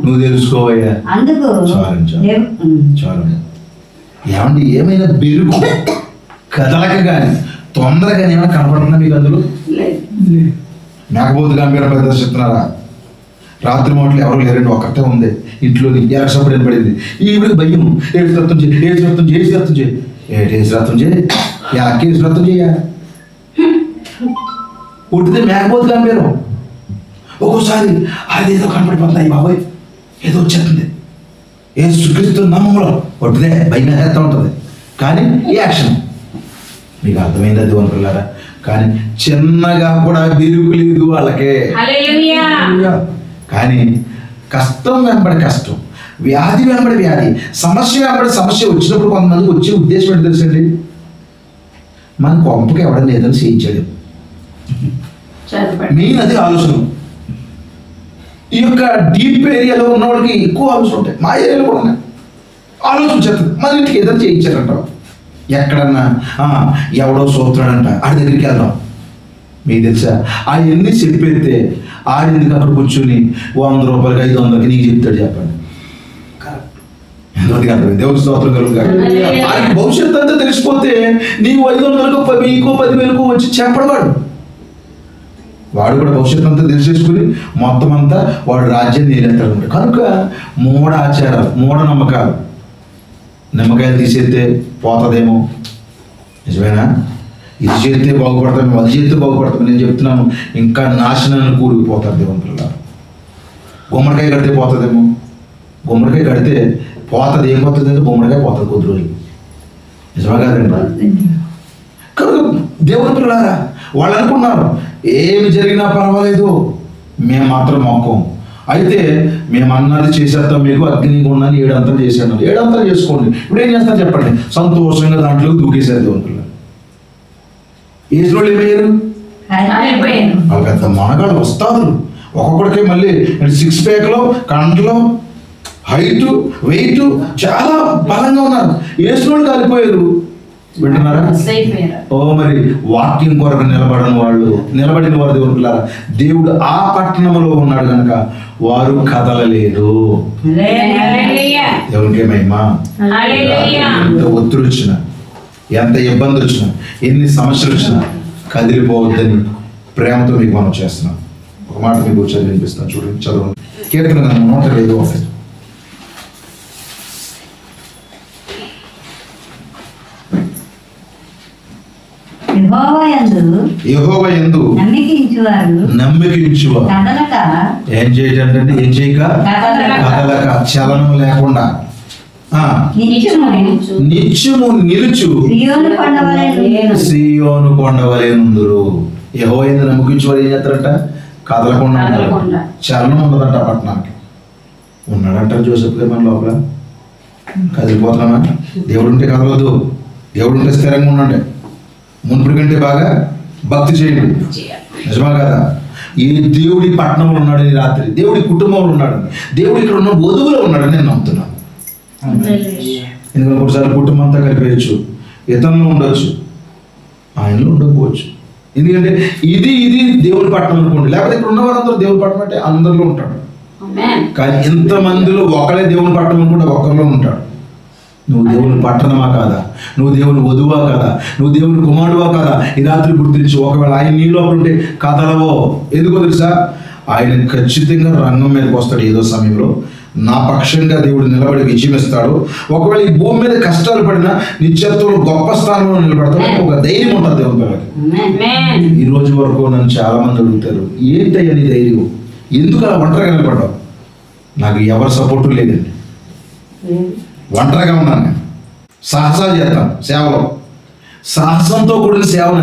నువ్వు తెలుసుకోవయ్యా. అందుకు చాలు. ఏమండి, ఏమైనా బెరుకు కదలక కానీ తొందరగా ఏమైనా కనపడుతున్నా మీకు? అందులో మేకపోతు గంభీర ప్రదర్శిస్తున్నారా? రాత్రి మాటలు ఎవరు లేరండి, ఒక్కటే ఉంది ఇంట్లో. ఎలక్షన్ వినపడింది. ఈవిడికి భయం. ఏడు రత్నం చేయి, ఏడు రత్నం చేయి, ఏడు రత్నం చేయి, ఏడు రత్నం చేయి, ఏడు రత్నం చేయ పుట్టితే మేకపోతు గంభీరం. ఒక్కోసారి అదేదో కనపడిపోతున్నాయి, బాబాయ్ ఏదో వచ్చేస్తుంది, ఏ సుఖిస్తూ నమ్మలో ఒట్టిదే భయం వేస్తూ ఉంటుంది. కానీ ఈ యాక్షన్ మీకు అర్థమైంది అది అనుకున్నారా? కానీ చిన్నగా కూడా బిరుకు లేదు వాళ్ళకే. కానీ కష్టం వెంబడి కష్టం, వ్యాధి వెంబడి వ్యాధి, సమస్య వెంబడి సమస్య వచ్చినప్పుడు కొంతమందికి వచ్చే ఉద్దేశం ఏంటి తెలుసండి? మన కొంపకి ఎవడన్నా ఏదైనా చేయించాడు. మెయిన్ అది ఆలోచన. ఈ యొక్క డీప్ ఏరియాలో ఉన్న వాళ్ళకి ఎక్కువ ఆలోచన ఉంటాయి. మా ఏరియాలో కూడా ఉన్నాయి. ఆలోచించారు మన ఇంటికి ఏదైనా చేయించారంట. ఎక్కడన్నా ఎవడో సూత్రాడంట, ఆడి దగ్గరికి వెళ్దాం. మీకు తెలుసా, అవన్నీ చెప్పేస్తే ఆడిందుకు అక్కడ కూర్చొని 100 రూపాయలకి 500కి నీకు చెప్తాడు. చెప్పండి, ఎంతమందికి అర్థమైంది? దేవుడి స్తోత్రం కలుగుతాడు. ఆయనకి భవిష్యత్తు అంతా తెలిసిపోతే నీవు 500కు 1000కు 10,000కు వచ్చి చెప్పడవాడు. వాడు కూడా భవిష్యత్తు అంతా తెలిసేసుకుని మొత్తం అంతా వాడు రాజ్యాన్ని నేరేస్తాడు. కనుక మూఢ ఆచారాలు, మూఢనమ్మకాలు, నిమ్మకాయలు తీసేస్తే పోతుందేమో, నిజమేనా? ఇది చేస్తే బాగుపడతాము, అది చేస్తే బాగుపడతాము. నేను చెప్తున్నాను, ఇంకా నాశనాన్ని కూరుకుపోతారు దేవంతులు. గుమ్మడికాయ కడితే పోతుందేమో, గుమ్మడికాయ కడితే పోతుంది. ఏం పోతుంది? గుమ్మడికాయ పోతుంది కొద్ది రోజులు. నిజమా కాదండి? కనుక దేవంతులారా వాళ్ళు అనుకున్నారు ఏమి జరిగినా పర్వాలేదు, మేము మాత్రం మొక్కం. అయితే మేము అన్నది చేసేస్తాం, మీకు అగ్నిగుండాన్ని 7 అంతలు చేసేయండి. 7 అంతలు చేసుకోండి. ఇప్పుడు ఏం చేస్తారు చెప్పండి? సంతోషంగా దాంట్లో దూకేశారు దేవుని. ఏజ్రోళ్ళు ఏమయ్యారు? వాళ్ళు పెద్ద మనగాళ్ళు వస్తారు. ఒక్కొక్కడికి మళ్ళీ 6 ప్యాక్లో, కంట్లో, హైటు, వెయిట్ చాలా బలంగా ఉన్నారు. ఏజ్రోళ్ళు కాలిపోయారు. వింటున్నారా? ఓ మరి వాక్యం కొరకు నిలబడిన వారు దేవుడులారా, దేవుడు ఆ పట్టణంలో ఉన్నాడు కనుక వారు కదలలేరు. దేవునికి మహిమ. ఎంత ఒత్తిడి వచ్చినా, ఎంత ఇబ్బంది వచ్చినా, ఎన్ని సమస్యలు వచ్చినా కదిలిపోవద్దని ప్రేమతో మీకు మనం చేస్తున్నాం. ఒక మాట మీకు చదివి వినిపిస్తున్నాను, చూడండి, చదవండి. కీర్తన 105. యెహోవా యందు నమ్మికించువారు ఏం చేయటంటే ఏం చేయక కదలక చలనం లేకుండా నిత్యము నిలుచు సీయోను కొండవలెనుందురు. యెహోవా యందు నమ్మికించువారు ఏం చేస్తారంట? కదలకుండా ఉంటారు. చలనం ఉండదంట. పట్టణానికి ఉన్నాడంట జోసెఫ్ గారు మన లోపల. కదిలిపోతున్నామా? దేవుడు ఉంటే కదలదు. దేవుడు ఉంటే స్థిరంగా ఉండండి. మునుపటి కంటే బాగా భక్తి చేయండి. నిజమా కదా? ఈ దేవుడి పట్టణంలో ఉన్నాడు, ఈ రాత్రి దేవుడి కుటుంబంలో ఉన్నాడు, దేవుడు ఇక్కడ ఉన్న వధువులో ఉన్నాడని నేను నమ్ముతున్నాను. ఎందుకంటే ఒకసారి కుటుంబం అంతా కలిపేయచ్చు, ఇతరులో ఉండొచ్చు, ఆయనలో ఉండకపోవచ్చు. ఎందుకంటే ఇది దేవుడి పట్టణం అనుకోండి. లేకపోతే ఇక్కడ ఉన్న వారందరూ దేవుడి పట్టణం అంటే అందరిలో ఉంటాడు. కానీ ఇంతమందిలో ఒకడే దేవుని పట్టణం అనుకుంటే ఒక్కరిలో ఉంటాడు. నువ్వు దేవుని పట్టణమా కాదా? నువ్వు దేవుని వధువా కాదా? నువ్వు దేవుని కుమారుడువా కాదా? ఈ రాత్రి గుర్తించు. ఒకవేళ ఆయన నీ లోపల ఉంటే కదలవో. ఎందుకో తెలుసా? ఆయన ఖచ్చితంగా రంగం మీదకి వస్తాడు. ఏదో సమయంలో నా పక్షంగా దేవుడు నిలబడి విజయం ఇస్తాడు. ఒకవేళ ఈ భూమి మీద కష్టాలు పడినా నిత్యత్వంలో గొప్ప స్థానంలో నిలబడతాడు. ఒక ధైర్యం ఉంటుంది దేవుని పిల్లలకి. ఈ రోజు వరకు నన్ను చాలా మంది అడుగుతారు, ఏంటయ్యా నీ ధైర్యం? ఎందుకు అలా ఒంటరిగా నిలబడ్డావు? నాకు ఎవరి సపోర్టు లేదండి. ఒంటరిగా ఉన్నాను నేను. సాహసాలు చేస్తాను సేవలో, సాహసంతో కూడిన సేవలు.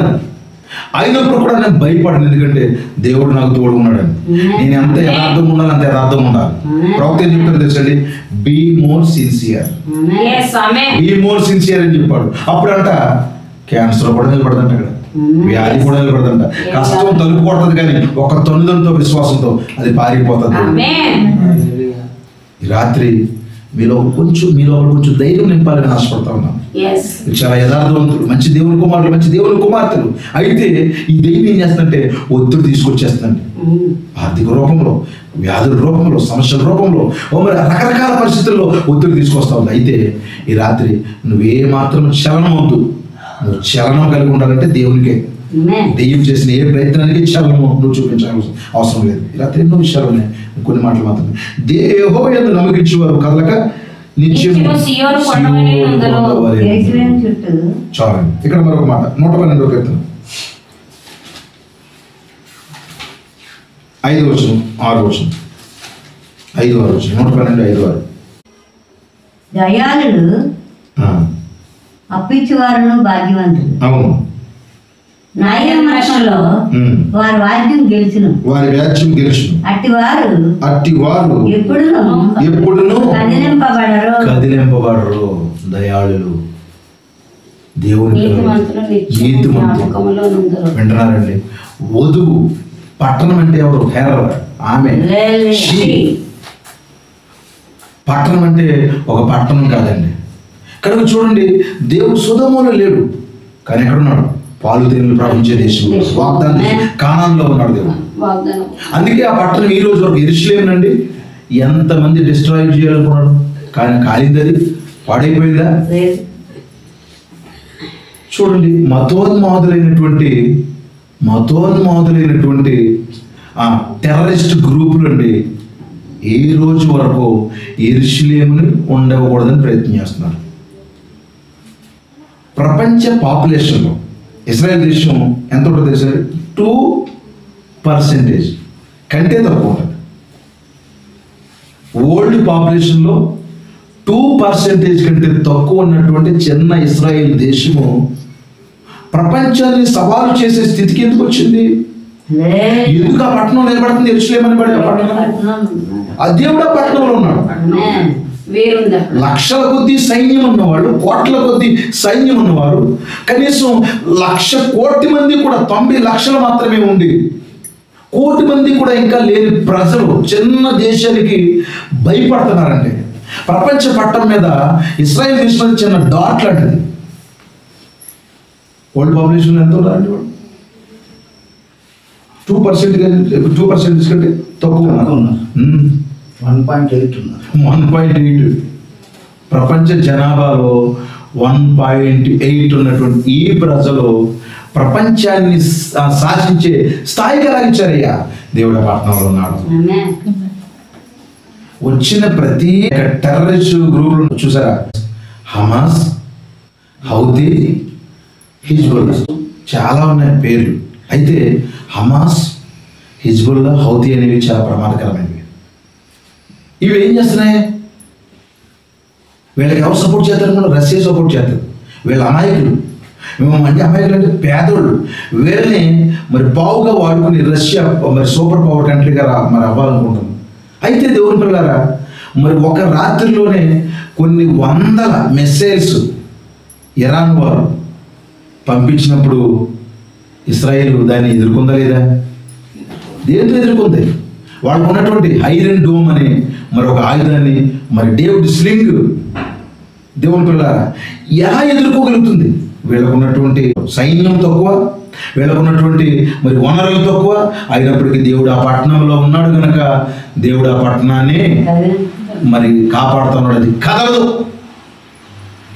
అయినప్పుడు కూడా నేను భయపడను. ఎందుకంటే దేవుడు నాకు తోడు ఉన్నాడని. నేను ఎంత యథార్థం ఉండాలి అంత యథార్థం ఉండాలి. ప్రవక్త ఏం చెప్తారు తెలుసండి? Be more sincere, be more sincere అని చెప్పాడు. అప్పుడంట క్యాన్సర్ కూడా నిలబడదంట, అక్కడ వ్యాధి కూడా నిలబడదంట. కష్టం తలుపు కొడుతుంది కానీ ఒక తొన్నుదంతో విశ్వాసంతో అది పారిపోతుంది. ఈ రాత్రి మీలో కొంచెం ధైర్యం నింపాలని ఆశపడతా ఉన్నాను. చాలా యథార్థవంతులు, మంచి దేవుని కుమారులు, మంచి దేవుని కుమార్తెలు. అయితే ఈ ధైర్యం ఏం చేస్తుందంటే ఒత్తిడి తీసుకొచ్చేస్తుందండి. ఆర్థిక రూపంలో, వ్యాధుల రూపంలో, సమస్యల రూపంలో, మరి రకరకాల పరిస్థితుల్లో ఒత్తిడి తీసుకొస్తా ఉంది. అయితే ఈ రాత్రి నువ్వే మాత్రం చలనం వద్దు. నువ్వు చలనం కలిగి ఉండాలంటే దేవునికే. దెయ్యం చేసిన ఏ ప్రయత్నానికి చలనము నువ్వు చూపించాల్సిన అవసరం లేదు. ఈ రాత్రి ఎన్నో విషయాలు ఉన్నాయి, కొన్ని మాటలు మాత్రమే. యెహోవా యందు నమ్మకించేవారు కదలక నిత్యము సీయోను కొండవలెనుందురు. చాలండి. ఇక్కడ మరొక మాట, 112వ కీర్తన 5వ వచనం, 6వ వచనం, 5వ వచనం, 112, 5, 6. దయాళులు అప్పించేవారును భాగ్యవంతులు. అవును. న్యాయమర్శంలో వారి వాద్యం గెలుచును, వారి వ్యాజ్యం గెలుచును. అట్టివారు ఎప్పుడును కదిలింపబడరు. దయాళులు, దేవుని నీతిమంతులు. వింటున్నారండి? వధువు పట్టణం అంటే ఎవరు? హెరర్, ఆమె. పట్టణం అంటే ఒక పట్టణం కాదండి. కనుక చూడండి, దేవుడు సొదొమలో లేడు, కానీ ఎక్కడున్నాడు? పాలు తేనెలు ప్రవహించే దేశంలో, వాగ్దాన కానాన్లో ఉన్నాడు దేవుడు. అందుకే ఆ పట్టణం ఈ రోజు వరకు యెరూషలేమునండి ఎంతమంది డిస్ట్రాయ్ చేయాలనుకున్నాడు, కానీ కాలింది, అది పాడైపోయిందా? చూడండి, మతోన్మాదులైనటువంటి ఆ టెర్రరిస్ట్ గ్రూపులు అండి ఈ రోజు వరకు యెరూషలేముని ఉండకూడదని ప్రయత్నం చేస్తున్నారు. ప్రపంచ పాపులేషన్లో ఇజ్రాయెల్ దేశం ఎంత ఉంటుందో తెలుసా? 2% కంటే తక్కువ ఉంటుంది. వరల్డ్ పాపులేషన్లో 2% కంటే తక్కువ ఉన్నటువంటి చిన్న ఇజ్రాయెల్ దేశము ప్రపంచాన్ని సవాలు చేసే స్థితికి ఎందుకు వచ్చింది? ఎందుకు ఆ పట్టణం నిలబడుతుంది? యెరూషలేము అని పడే ఆ పట్టణం. ఆ దేవుడు ఆ పట్టణంలో ఉన్నాడు. వేరుందా? లక్షల కొద్ది సైన్యం ఉన్నవాడు, కోట్ల కొద్ది సైన్యం ఉన్నవారు, కనీసం 1,00,000 కోటి మంది కూడా 90 లక్షలు మాత్రమే ఉండి, కోటి మంది కూడా ఇంకా లేని ప్రజలు చిన్న దేశానికి భయపడుతున్నారంటే, ప్రపంచ పట్టం మీద ఇస్రాయేల్ దేశం చిన్న డాట్ లాంటిది. వరల్డ్ పాపులేషన్ ఎంత ఉన్నారండి? వాళ్ళు 2% కంటే తక్కువ ఉన్నారు. 1.8 ఉన్నారు. 1.8 ప్రపంచ జనాభాలో 1.8 ఉన్నటువంటి ఈ ప్రజలు ప్రపంచాన్ని శాసించే స్థాయికి ఎలాగించారయ్యా? దేవుడు ఆ పట్టణంలో ఉన్నాడు. వచ్చిన ప్రతి టెర్రరిస్ట్ గ్రూపులు చూసారా? హమాస్, హౌతీ, హిజ్బుల్లా, చాలా ఉన్నాయి పేర్లు. అయితే హమాస్, హిజ్బుల్లా, హౌతీ అనేవి చాలా ప్రమాదకరమైనవి. ఇవి ఏం చేస్తున్నాయి? వీళ్ళకి ఎవరు సపోర్ట్ చేస్తారు? రష్యా సపోర్ట్ చేస్తారు. వీళ్ళ అమాయకులు. మేము అంటే అమాయకులు అంటే పేదోళ్ళు. వీళ్ళని మరి పావుగా వాడుకుని రష్యా మరి సూపర్ పవర్ కంట్రీగా మరి అవ్వాలనుకుంటుంది. అయితే దేవుని పిల్లారా, మరి ఒక రాత్రిలోనే కొన్ని వందల మిసైల్స్ ఇరాన్ వారు పంపించినప్పుడు ఇస్రాయేల్ దాన్ని ఎదుర్కొందా లేదా? దేంతో ఎదుర్కొంది? వాళ్ళకు ఉన్నటువంటి ఐరన్ డోమ్ అనే మరి ఒక ఆయుధాన్ని, మరి డేవిడ్ స్లింగ్, దేవుని పిల్లారా, ఎలా ఎదుర్కోగలుగుతుంది? వీళ్ళకు ఉన్నటువంటి సైన్యం తక్కువ, వీళ్ళకు ఉన్నటువంటి మరి వనరులు తక్కువ. అయినప్పటికీ దేవుడు ఆ పట్టణంలో ఉన్నాడు కనుక దేవుడు ఆ పట్టణాన్ని మరి కాపాడుతున్నాడు. అది కదలదు.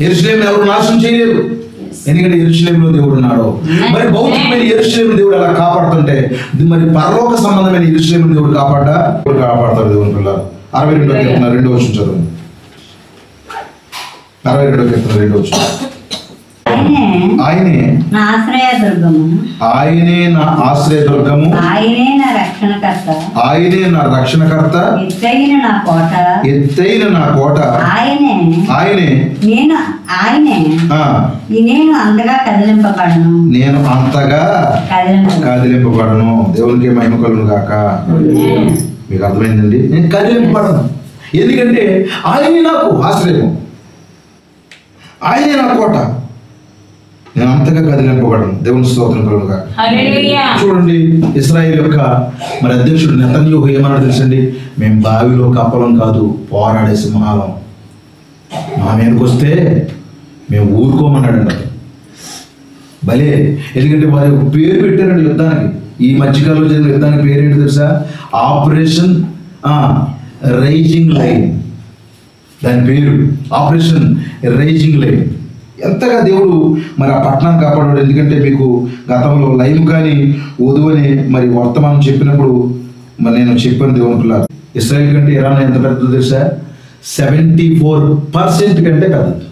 యెరూషలేమును ఎవరు నాశనం చేయలేరు, ఎందుకంటే యెరూషలేములో దేవుడు ఉన్నాడు. మరి భౌతికమైన యెరూషలేము దేవుడు అలా కాపాడుతుంటే, మరి పరలోక సంబంధమైన యెరూషలేము దేవుడు కాపాడతాడు. దేవుని పిల్లలు 62వ కీర్తన 2వ వచనం చదువు. 62వ కీర్తన 2వ వచనం. ఆయనే నా ఆశ్రయదుర్గము, ఆయనే నా ఆశ్రయదుర్గము, ఆయనే నా రక్షణకర్త, ఆయనే నా రక్షణకర్త, ఎత్తైన నా కోట, ఎత్తైన నా కోట, ఆయనే ఆయనే నేను అంతగా కదిలింపబడను, నేను అంతగా కదిలింపబడను. దేవునికి మహిమ కలుగును గాక. మీకు అర్థమైందండి? నేను కదిలింపబడను, ఎందుకంటే ఆయనే నాకు ఆశ్రయం, ఆయనే నా కోట, నేను అంతగా కదిలింపబడను. దేవుని స్తోత్రం కలుగును గాక. చూడండి, ఇశ్రాయేలు యొక్క మరి అధ్యక్షుడు నెతన్యాహు ఏమన్నాడు తెలుసండి? మేము బావిలో కప్పలం కాదు, పోరాడే సింహాలం. మా మీదకి వస్తే మేము ఊరుకోమన్నాడంట. భలే, ఎందుకంటే వారి యొక్క పేరు పెట్టారండి యుద్ధానికి. ఈ మధ్యకాలంలో జరిగిన యుద్ధానికి పేరేంటి తెలుసా? Operation rising lion. దాని పేరు ఆపరేషన్ రైజింగ్ లైన్. ఎంతగా దేవుడు మరి ఆ పట్టణాన్ని కాపాడాడు. ఎందుకంటే మీకు గతంలో లైవ్ కానీ వధువని మరి వర్తమానం చెప్పినప్పుడు మరి నేను చెప్పాను దేవుని పిల్లలు, ఇశ్రాయేల్ కంటే ఇరాన్ ఎంత పెద్దదో తెలుసా? 74% కంటే పెద్దది.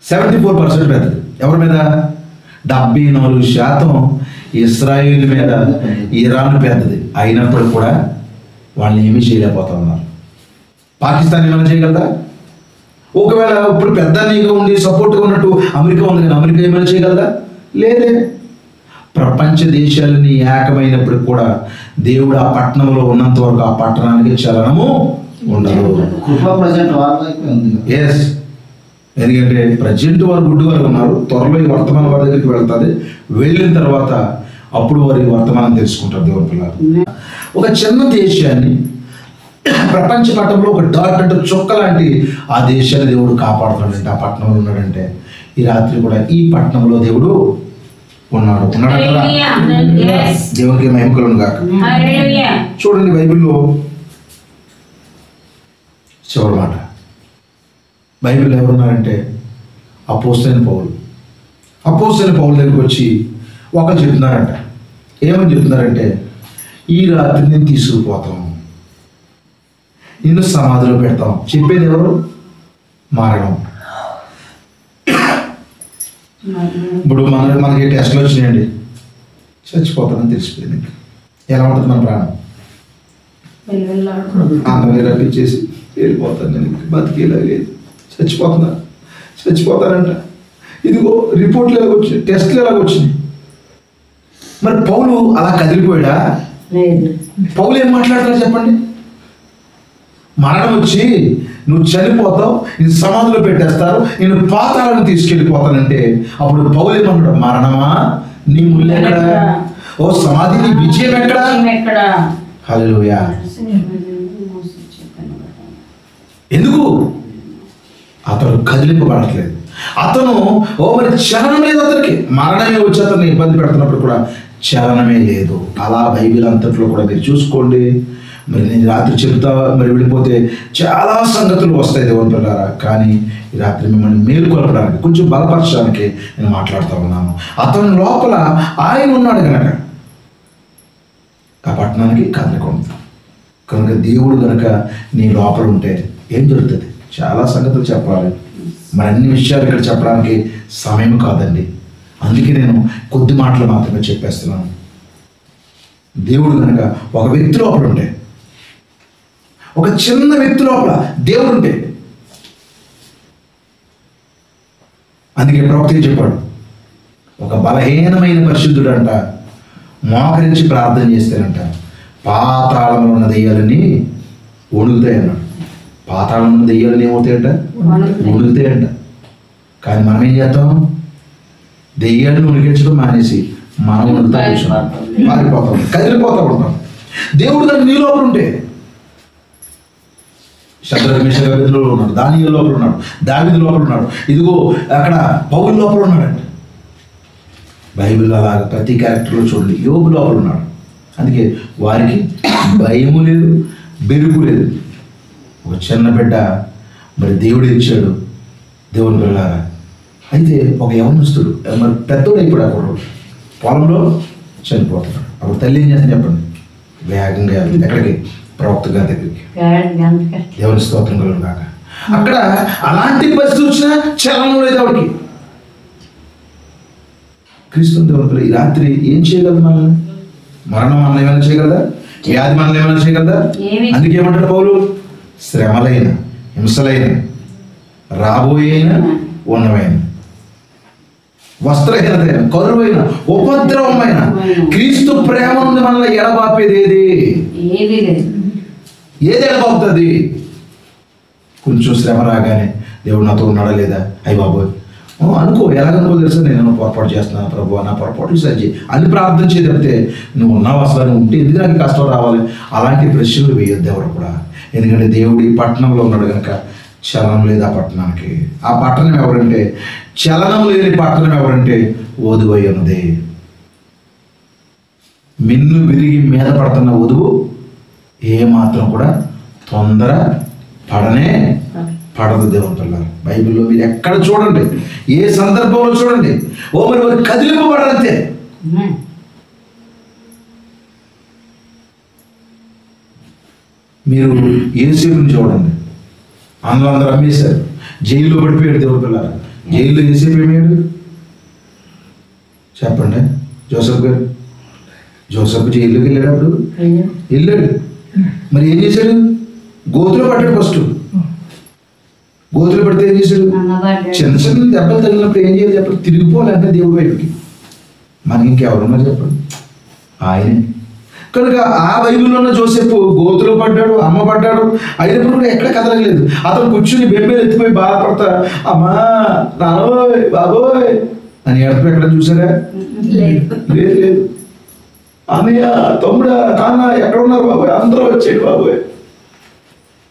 74% పెద్దది. ఎవరి మీద? 74% ఇశ్రాయేల్ మీద ఇరాన్ పెద్దది. అయినప్పుడు కూడా వాళ్ళని ఏమీ చేయలేకపోతా ఉన్నారు. పాకిస్తాన్ ఏమైనా చేయగలదా? ఒకవేళ ఇప్పుడు పెద్ద నీగా ఉండి సపోర్ట్గా ఉన్నట్టు అమెరికా ఉంది, కానీ అమెరికా ఏమైనా చేయగలదా? లేదే. ప్రపంచ దేశాలని ఏకమైనప్పుడు కూడా దేవుడు ఆ పట్టణంలో ఉన్నంత వరకు ఆ పట్టణానికి చలనము ఉండదు. ఎస్, ఎందుకంటే ప్రజెంట్ వారు గుడ్డు వారు ఉన్నారు. త్వరలో ఈ వర్తమానం వారి దగ్గరికి వెళ్తుంది. వెళ్ళిన తర్వాత అప్పుడు వారు ఈ వర్తమానం తెలుసుకుంటారు. దేవుని పిల్లలు, ఒక చిన్న దేశాన్ని ప్రపంచ పట్టణంలో ఒక డాట్ అంటే చుక్క లాంటి ఆ దేశాన్ని దేవుడు కాపాడుతున్నాడంటే, ఆ పట్టణంలో ఉన్నాడంటే, ఈ రాత్రి కూడా ఈ పట్టణంలో దేవుడు ఉన్నాడు. దేవునికి మహిమ కలుగును గాక. చూడండి, బైబిల్లో చివరి మాట. బైబిల్ ఎవరున్నారంటే అపోస్తలుడైన పౌలు. అపోస్తలుడైన పౌలు దగ్గరికి వచ్చి ఒకరు చెప్తున్నారంట. ఏమని చెప్తున్నారంటే, ఈ రాత్రి నేను తీసుకుపోతాం, నిన్ను సమాధిలో పెడతాం. చెప్పేది ఎవరు? మారడం. ఇప్పుడు మనకి టెస్ట్లు వచ్చినాయండి, చచ్చిపోతానని తెలిసిపోయింది. ఎలా ఉంటుంది మన ప్రాణం? అందరినీ రప్పించేసి వెళ్ళిపోతాను, నేను బతికేలా లేదు, చచ్చిపోతానంట. ఇదిగో రిపోర్ట్లు ఎలాగొచ్చినాయి, టెస్ట్లు ఎలాగొచ్చినాయి. మరి పౌలు అలా కదిలిపోయాడా? లేదు. పౌలు ఏం మాట్లాడతాడు చెప్పండి? మరణం వచ్చి నువ్వు చనిపోతావు, నేను సమాధిలో పెట్టేస్తారు, నేను పాతాళాలను తీసుకెళ్ళిపోతానంటే అప్పుడు పౌలు ఏమన్నాడు? మరణమా నీ ముళ్ళు ఎక్కడ? ఓ సమాధి నీ విజయం ఎక్కడ? ఎక్కడ? హల్లెలూయా. ఎందుకు? అతను కదిలింపబడట్లేదు. అతను మరి చలనం లేదు అతనికి. మరణమే వచ్చి అతన్ని ఇబ్బంది పెడుతున్నప్పుడు కూడా చలనమే లేదు. అలా బైబిల్ అంతట్లో కూడా మీరు చూసుకోండి. మరి నేను రాత్రి చెబుతా మరి వెళ్ళిపోతే చాలా సంగతులు వస్తాయి దేవుని పిల్లారా. కానీ ఈ రాత్రి మిమ్మల్ని మేలుకొల్పడానికి, కొంచెం బలపరచడానికి నేను మాట్లాడుతూ ఉన్నాను. అతని లోపల ఆయన ఉన్నాడు కనుక ఆ పట్టణానికి కదలకుండా. కనుక దేవుడు కనుక నీ లోపల ఉంటే ఏం జరుగుతుంది? చాలా సంగతులు చెప్పాలి. మరి అన్ని విషయాలు ఇక్కడ చెప్పడానికి సమయం కాదండి. అందుకే నేను కొద్ది మాటలు మాత్రమే చెప్పేస్తున్నాను. దేవుడు కనుక ఒక వ్యక్తి లోపల ఉంటే, ఒక చిన్న వ్యక్తి లోపల దేవుడు ఉంటే, అందుకే ప్రవక్త చెప్పాడు, ఒక బలహీనమైన పరిశుద్ధుడు అంట మోకరించి ప్రార్థన చేస్తేనంట పాతాళంలో ఉన్న దెయ్యాలని వణుకుతాయి అన్నాడు. పాతాళంలో ఉన్న దెయ్యాలని ఏమవుతాయంట? వణుకుతాయంట. కానీ మనం ఏం చేస్తాం? దెయ్యాన్ని ఉనికించడం మానేసి మనం వణుకుతా కూర్చున్నాం, మారిపోతాం, కదిలిపోతా ఉంటాం. దేవుడు కానీ నీ లోపల ఉంటే, శద్రక్ మేషక్ అబేద్నెగో ఉన్నాడు, దానియేలు లోపల ఉన్నాడు, దావీదు లోపల ఉన్నాడు, ఇదిగో అక్కడ పౌలు లోపల ఉన్నాడండి. బైబిల్ అలాగా ప్రతి క్యారెక్టర్లో చూడండి. యోబు లోపల ఉన్నాడు. అందుకే వారికి భయము లేదు, బెరుకు లేదు. ఒక చిన్న బిడ్డ మరి దేవుడు ఇచ్చాడు దేవుని పిల్లారా. అయితే ఒక యవనస్తుడు మరి పెద్దోడు అయిపోయాడు. అప్పుడు పొలంలో చనిపోతున్నాడు. అప్పుడు తల్లి ఏం చేస్తుంది చెప్పండి? వేగంగా ఎక్కడికి? ప్రవక్త గారి దగ్గరికి. దేవుని స్తోత్రం కలుగును కాక. అక్కడ అలాంటి పరిస్థితి వచ్చినా చలనం లేదు ఆవిడకి. క్రీస్తు దేవుని ఈ రాత్రి ఏం చేయగలదు? మనల్ని మరణం మనల్ని ఏమైనా చేయగలదా? వ్యాధి మనల్ని ఏమైనా చేయగలదా? అందుకే ఏమంటాడు పౌలు? శ్రమలైన, హింసలైన, రాబోయేన, ఉన్నవైన, వస్త్రహీనతైన, కరువైన, ఉపద్రవమైన క్రీస్తు ప్రేమ నుండి మనల్ని ఎడబాపేది ఏది? ఏది ఎడబాపుతుంది? కొంచెం శ్రమ రాగానే దేవుడు నాతో ఉన్నాడా లేదా? అయ్యి బాబోయ్ అనుకో. ఎలాగనుకో తెలుసా? నేను పొరపాటు చేస్తున్నాను ప్రభు, నా పొరపాట్లు సజ్జి అని ప్రార్థన చేయకపోతే నువ్వు ఉన్నావు అసలు, నువ్వు ఉంటే ఎందుకు నాకు కష్టం రావాలి? అలాంటి ప్రశ్నలు వేయొద్దు ఎవరు కూడా. ఎందుకంటే దేవుడు ఈ పట్టణంలో ఉన్నాడు కనుక చలనం లేదు ఆ పట్టణానికి. ఆ పట్టణం ఎవరంటే, చలనం లేని పట్టణం ఎవరంటే వధువై ఉన్నది. మిన్ను విరిగి మీద పడుతున్న వధువు ఏమాత్రం కూడా తొందర పడనే పడదు దేవుని పిల్లలు. బైబిల్లో మీరు ఎక్కడ చూడండి, ఏ సందర్భంలో చూడండి, మరి వారు కదిలింపబడాలంతే. మీరు యేసేపుని చూడండి, అందరూ అమ్మేశారు, జైల్లో పడిపోయాడు దేవుని పిల్లలు. జైల్లో యేసేపు ఏమయ్యాడు చెప్పండి? జోసెఫ్ గారు. జోసెఫ్ జైల్లోకి వెళ్ళాడు. అప్పుడు వెళ్ళాడు. మరి ఏం చేశాడు? గోతులో పడ్డాడు. ఫస్ట్ గోతులు పడితే ఏం చేశాడు? చిన్న చిన్న దెబ్బలు తగిలినప్పుడు ఏం చేయాలి చెప్పండి? తిరిగిపోవాలంటే దేవుడు వైపుకి. మనకి ఇంకెవరున్నారు చెప్పండి? ఆయనే. కనుక ఆ బైబిల్లో ఉన్న జోసెఫ్ గోతులో పడ్డాడు, అమ్మ పడ్డాడు, అయినప్పుడు కూడా ఎక్కడ కదలలేదు. అతను కూర్చుని బెంబేలు ఎత్తిపోయి బాధపడతా, అమ్మా నానోయ్ బాబోయ్ అని ఎడప ఎక్కడ చూసారా? లేదు. అన్నయ్య, తమ్ముడా, నాన్న ఎక్కడ ఉన్నారు బాబోయ్? అందరూ వచ్చేది బాబోయ్.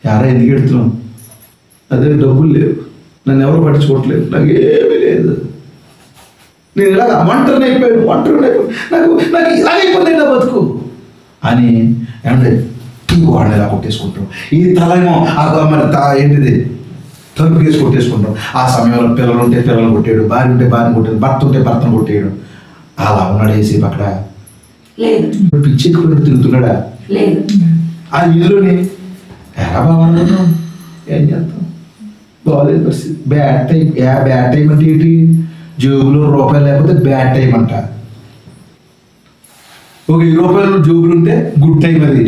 యారా ఎందుకు ఎడుతున్నావు? అదే డబ్బులు లేవు, నన్ను ఎవరు పట్టించుకోవట్లేదు, నాకు ఏమీ లేదు, నేను ఇలాగ ఒంటరిని అయిపోయాను, నాకు ఇలాగైపోయింది నా బతుకు అని ఏమంటే వాడిని ఇలా కొట్టేసుకుంటాం. ఈ తలేమో మరి ఏంటిది తలుపు కేసు కొట్టేసుకుంటాం. ఆ సమయంలో పిల్లలు ఉంటే పిల్లలు కొట్టాడు, భార్య ఉంటే భార్యను కొట్టాడు, భర్త ఉంటే భర్తను కొట్టాడు. అలా ఉన్నాడు వేసి అక్కడ పిచ్చెక్కిపోయినట్టు తిరుగుతున్నాడా? ఆ వీధిలోని ఎలా బాగున్నాం, ఏం చేస్తాం? బాగాలేదు పరిస్థితి. Bad time. బ్యాడ్ టైం అంటే ఏంటి? జేబులో రూపాయలు లేకపోతే బ్యాడ్ టైం అంట. ఒక 20 రూపాయలు జేబులు ఉంటే గుడ్ టైం. అది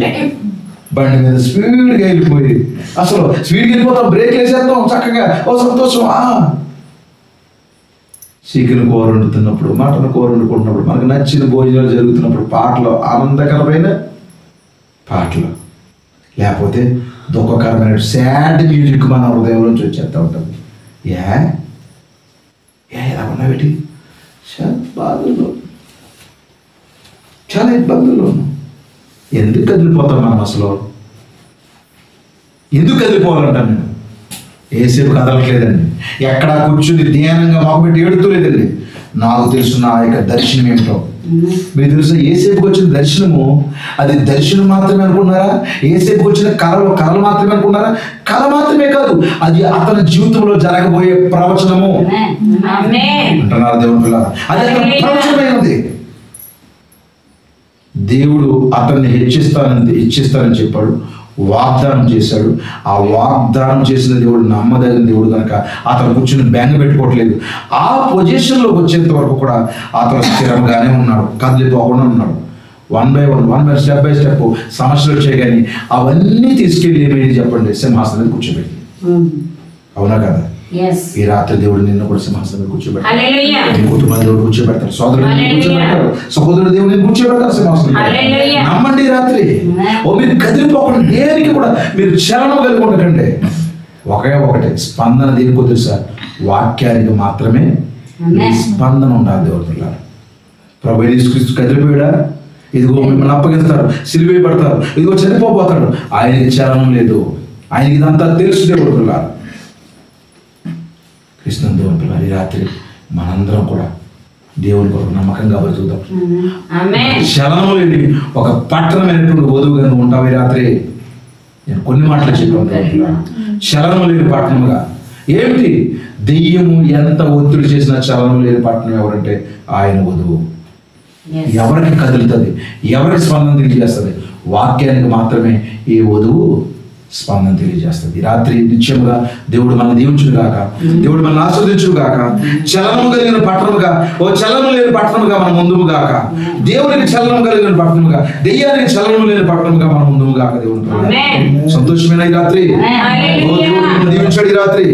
బండి మీద స్పీడ్గా వెళ్ళిపోయి, అసలు స్పీడ్గా వెళ్ళిపోతాం, బ్రేక్ వేసేస్తాం చక్కగా, ఓ సంతోషం. చికెన్ కూర వండుతున్నప్పుడు, మటన్ కూర వండుకుంటున్నప్పుడు, మనకు నచ్చిన భోజనాలు జరుగుతున్నప్పుడు పాటలు, ఆనందకరమైన పాటలు, లేకపోతే దుఃఖకరమైన సాడ్ మ్యూజిక్ మన హృదయం నుంచి వచ్చేస్తూ ఉంటుంది. ఎలా ఉన్నావేటి? చాలా బాధల్లో, చాలా ఇబ్బందుల్లో. ఎందుకు కదిలిపోతాం మనం అసలు? ఎందుకు కదిలిపోవాలంటాను నేను? ఏసేపు కదలట్లేదండి, ఎక్కడా కూర్చుని ధ్యానంగా మొదలుపెట్టి ఏడుతూలేదండి. నాకు తెలుసు నా యొక్క దర్శనం ఏమిటో. మీకు తెలుసు ఏసేపుకి వచ్చిన దర్శనము అది దర్శనం మాత్రమే అనుకున్నారా? ఏసేపుకి వచ్చిన కళలు మాత్రమే అనుకున్నారా? కళ మాత్రమే కాదు, అది అతని జీవితంలో జరగబోయే ప్రవచనము అంటున్నారు దేవుని పిల్లలు. అది అతని ప్రవచనమే ఉంది. దేవుడు అతన్ని హెచ్చిస్తానని చెప్పాడు, వాగ్దానం చేశాడు. ఆ వాగ్దానం చేసిన దేవుడు నమ్మదగిన దేవుడు కనుక అతను కూర్చుని బెంగ పెట్టుకోవట్లేదు. ఆ పొజిషన్లోకి వచ్చేంత వరకు కూడా అతను స్థిరంగానే ఉన్నాడు, కదిలిపోకుండా ఉన్నాడు. స్టెప్ బై స్టెప్ సమస్యలు వచ్చాయి, కానీ అవన్నీ తీసుకెళ్ళి ఏమైంది చెప్పండి? సింహాసనం మీద కూర్చోబెట్టి. అవునా కదా? ఈ రాత్రి దేవుడు నిన్ను కూడా సింహాసనం మీద కూర్చోబెట్టాడు. నీ కుటుంబాన్ని దేవుడు కూర్చోబెడతాడు, సోదరుడు కూర్చోబెడతాడు, సహోదరుడు దేవుడిని కూర్చోబెడతారు సింహాసనం. నమ్మండి ఈ రాత్రి. మీరు కదిలిపోకుండా దేనికి కూడా మీరు చలనం కలిగి ఉండకండి. ఒకటే స్పందన దేనికో తెలుసా? వాక్యానికి మాత్రమే స్పందన ఉండాలి. దేవుడు పిల్లలు, ప్రభు యేసుక్రీస్తు కదిలిపోయాడా? ఇదిగో మిమ్మల్ని అప్పగిస్తారు, సిలువ వేయబడతారు, ఇదిగో చనిపోతాడు. ఆయనకి చలనం లేదు, ఆయనకి ఇదంతా తెలుసు. దేవుడు పిల్లలు, కృష్ణ దేవుని పిల్లలు, ఈ రాత్రి మనందరం కూడా దేవుని కొరకు నమ్మకంగా బతుకుతాం. చలనం లేని ఒక పట్టణమైనటువంటి వధువుగా నువ్వు ఉంటావు. ఈ రాత్రి నేను కొన్ని మాటలు చెప్పాను. చలనం లేని పట్టణముగా ఏమిటి? దెయ్యము ఎంత ఒత్తిడి చేసినా చలనం లేని పట్టణం ఎవరంటే ఆయన వధువు. ఎవరికి కదులుతుంది, ఎవరికి స్పందన తెలియజేస్తుంది? వాక్యానికి మాత్రమే ఈ వధువు స్పందన తెలియజేస్తుంది. ఈ రాత్రి నిత్యముగా దేవుడు మనం దీవించును గాక, దేవుడు మనం ఆస్వాదించును గాక. చలనము కలిగిన పట్టణముగా, చలనం లేని పట్టణముగా మనం ముందుము గాక. దేవునికి చలనం కలిగిన పట్టణముగా, దెయ్యానికి చలనం లేని పట్టణముగా మనం ముందుము గాక. దేవుడు సంతోషమైన ఈ రాత్రి, దేవుడు దీవించాడు. ఈ రాత్రి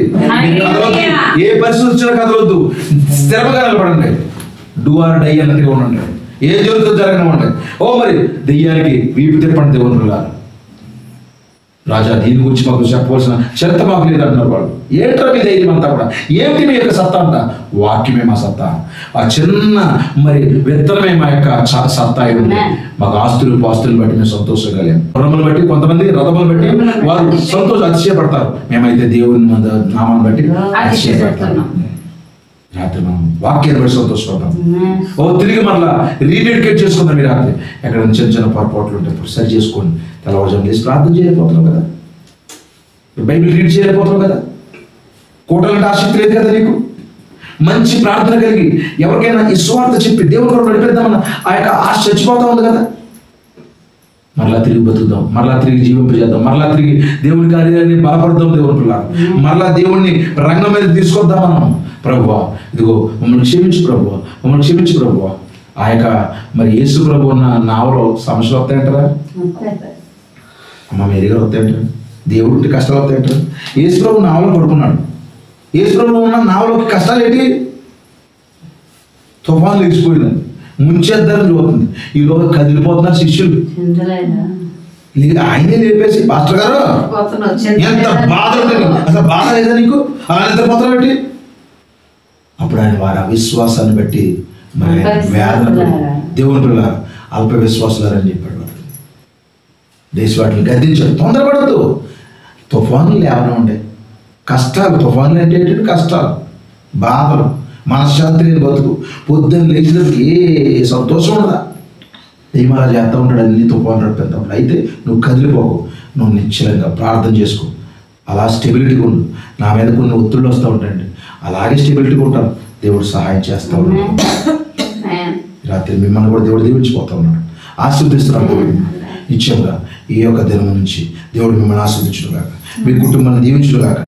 ఏ పరిస్థితి వచ్చినా కదలొద్దు, స్థిరంగా నిలబడండి. డూ ఆర్ డై అన్నట్టుగా ఉండండి. ఏ జరుగుతుందో జరగనివ్వండి. మరి దెయ్యానికి వీపు తిప్పండి. దేవుని పిల్లలు, రాజా దీని గురించి మాకు చెప్పవలసిన చరిత్ర మాకు లేదంటున్నారు వాళ్ళు. ఏంటో మీ ధైర్యం అంతా కూడా? ఏమిటి మీ యొక్క సత్తా అంట? వాక్యమే మా సత్తా. ఆ చిన్న విత్తనమే మా యొక్క సత్తా ఉంది. మాకు ఆస్తులు పాస్తులు బట్టి మేము సంతోషగలేము. రథములు బట్టి, కొంతమంది రథములు బట్టి వారు అతిశయపడతారు. మేమైతే దేవుని నామాన్ని బట్టి అతిశయపడతాం. రాత్రి మనం వాక్యాన్ని బట్టి సంతోషపడతాం. తిరిగి మరలా రీడెడికేట్ చేసుకుందాం. ఈ రాత్రి ఎక్కడ చిన్న చిన్న పొరపాట్లు ఉంటే సరి చేసుకొని తెల్లవారుజాము చేసి ప్రార్థన చేయలేకపోతున్నాం కదా, బైబిల్ రీడ్ చేయలేకపోతున్నాం కదా, కోటలంటే ఆసక్తి లేదు కదా నీకు. మంచి ప్రార్థన కలిగి ఎవరికైనా ఈ సువార్త చెప్పి దేవుని కొరకు నడిపేద్దామన్న ఆ యొక్క ఆశ చచ్చిపోతా ఉంది కదా. మరలా తిరిగి బతుకుదాం, మరలా తిరిగి జీవింపజేద్దాం, మరలా తిరిగి దేవుని కార్యాన్ని బలపడదాం. దేవుని పిల్లలు, మరలా దేవుణ్ణి రంగం మీద తీసుకొద్దాం మనం. ప్రభువా ఇదిగో మమ్మల్ని క్షమించు ప్రభువా, మమ్మల్ని క్షమించు ప్రభువా. ఆ యొక్క యేసు ప్రభు ఉన్న నావలో సమస్యలు వస్తాయంటారా? అమ్మ మెరుగా వస్తాయంటారా? దేవుడు ఉంటే కష్టాలు వస్తాయంటారా? యేసు ప్రభు నావలో పడుకున్నాడు. యేసు ప్రభు ఉన్న నావలోకి కష్టాలు ఏంటి? తుఫాను లేచిపోయింది, ముంచేద్దారని చూస్తుంది. ఈలోగా కదిలిపోతున్నారు శిష్యులు. ఆయనే లేపేసి, పాస్టర్ గారు ఎంత బాధ ఉంటుంది, అసలు బాధ లేదా నీకు? అలా నిద్రపోతారు పెట్టి. అప్పుడు ఆయన వారి అవిశ్వాసాన్ని బట్టి వేదన దేవుని పిల్లలు అల్ప విశ్వాసులారని చెప్పాడు. దేశ వాటిని గద్దించాడు. తొందరపడద్దు. తుఫానులు లేవనే ఉండే కష్టాలు. తుఫానులు అంటే ఏంటంటే కష్టాలు, బాధలు, మనశ్శాంతి లేని బతుకు. పొద్దున్న లేచినప్పుడు ఏ సంతోషం ఉండదా? దైవాలు చేస్తూ ఉంటాడు అన్ని తుఫాను నడిపేద్దాం. అయితే నువ్వు కదిలిపోకు, నువ్వు నిశ్చలంగా ప్రార్థన చేసుకో. అలా స్టెబిలిటీగా ఉండు. నా మీద కొన్ని ఒత్తిళ్ళు వస్తూ ఉంటాయండి, అలాగే స్టెబిలిటీగా ఉంటాను. దేవుడు సహాయం చేస్తూ ఉన్నాడు. రాత్రి మిమ్మల్ని కూడా దేవుడు దీవించిపోతా ఉన్నాడు, ఆశీర్వదిస్తున్నాడు. దేవుడు నిశ్చయంగా ఈ యొక్క దినం నుంచి దేవుడు మిమ్మల్ని ఆశీర్వదించుగాక, మీ కుటుంబాన్ని దీవించుగాక.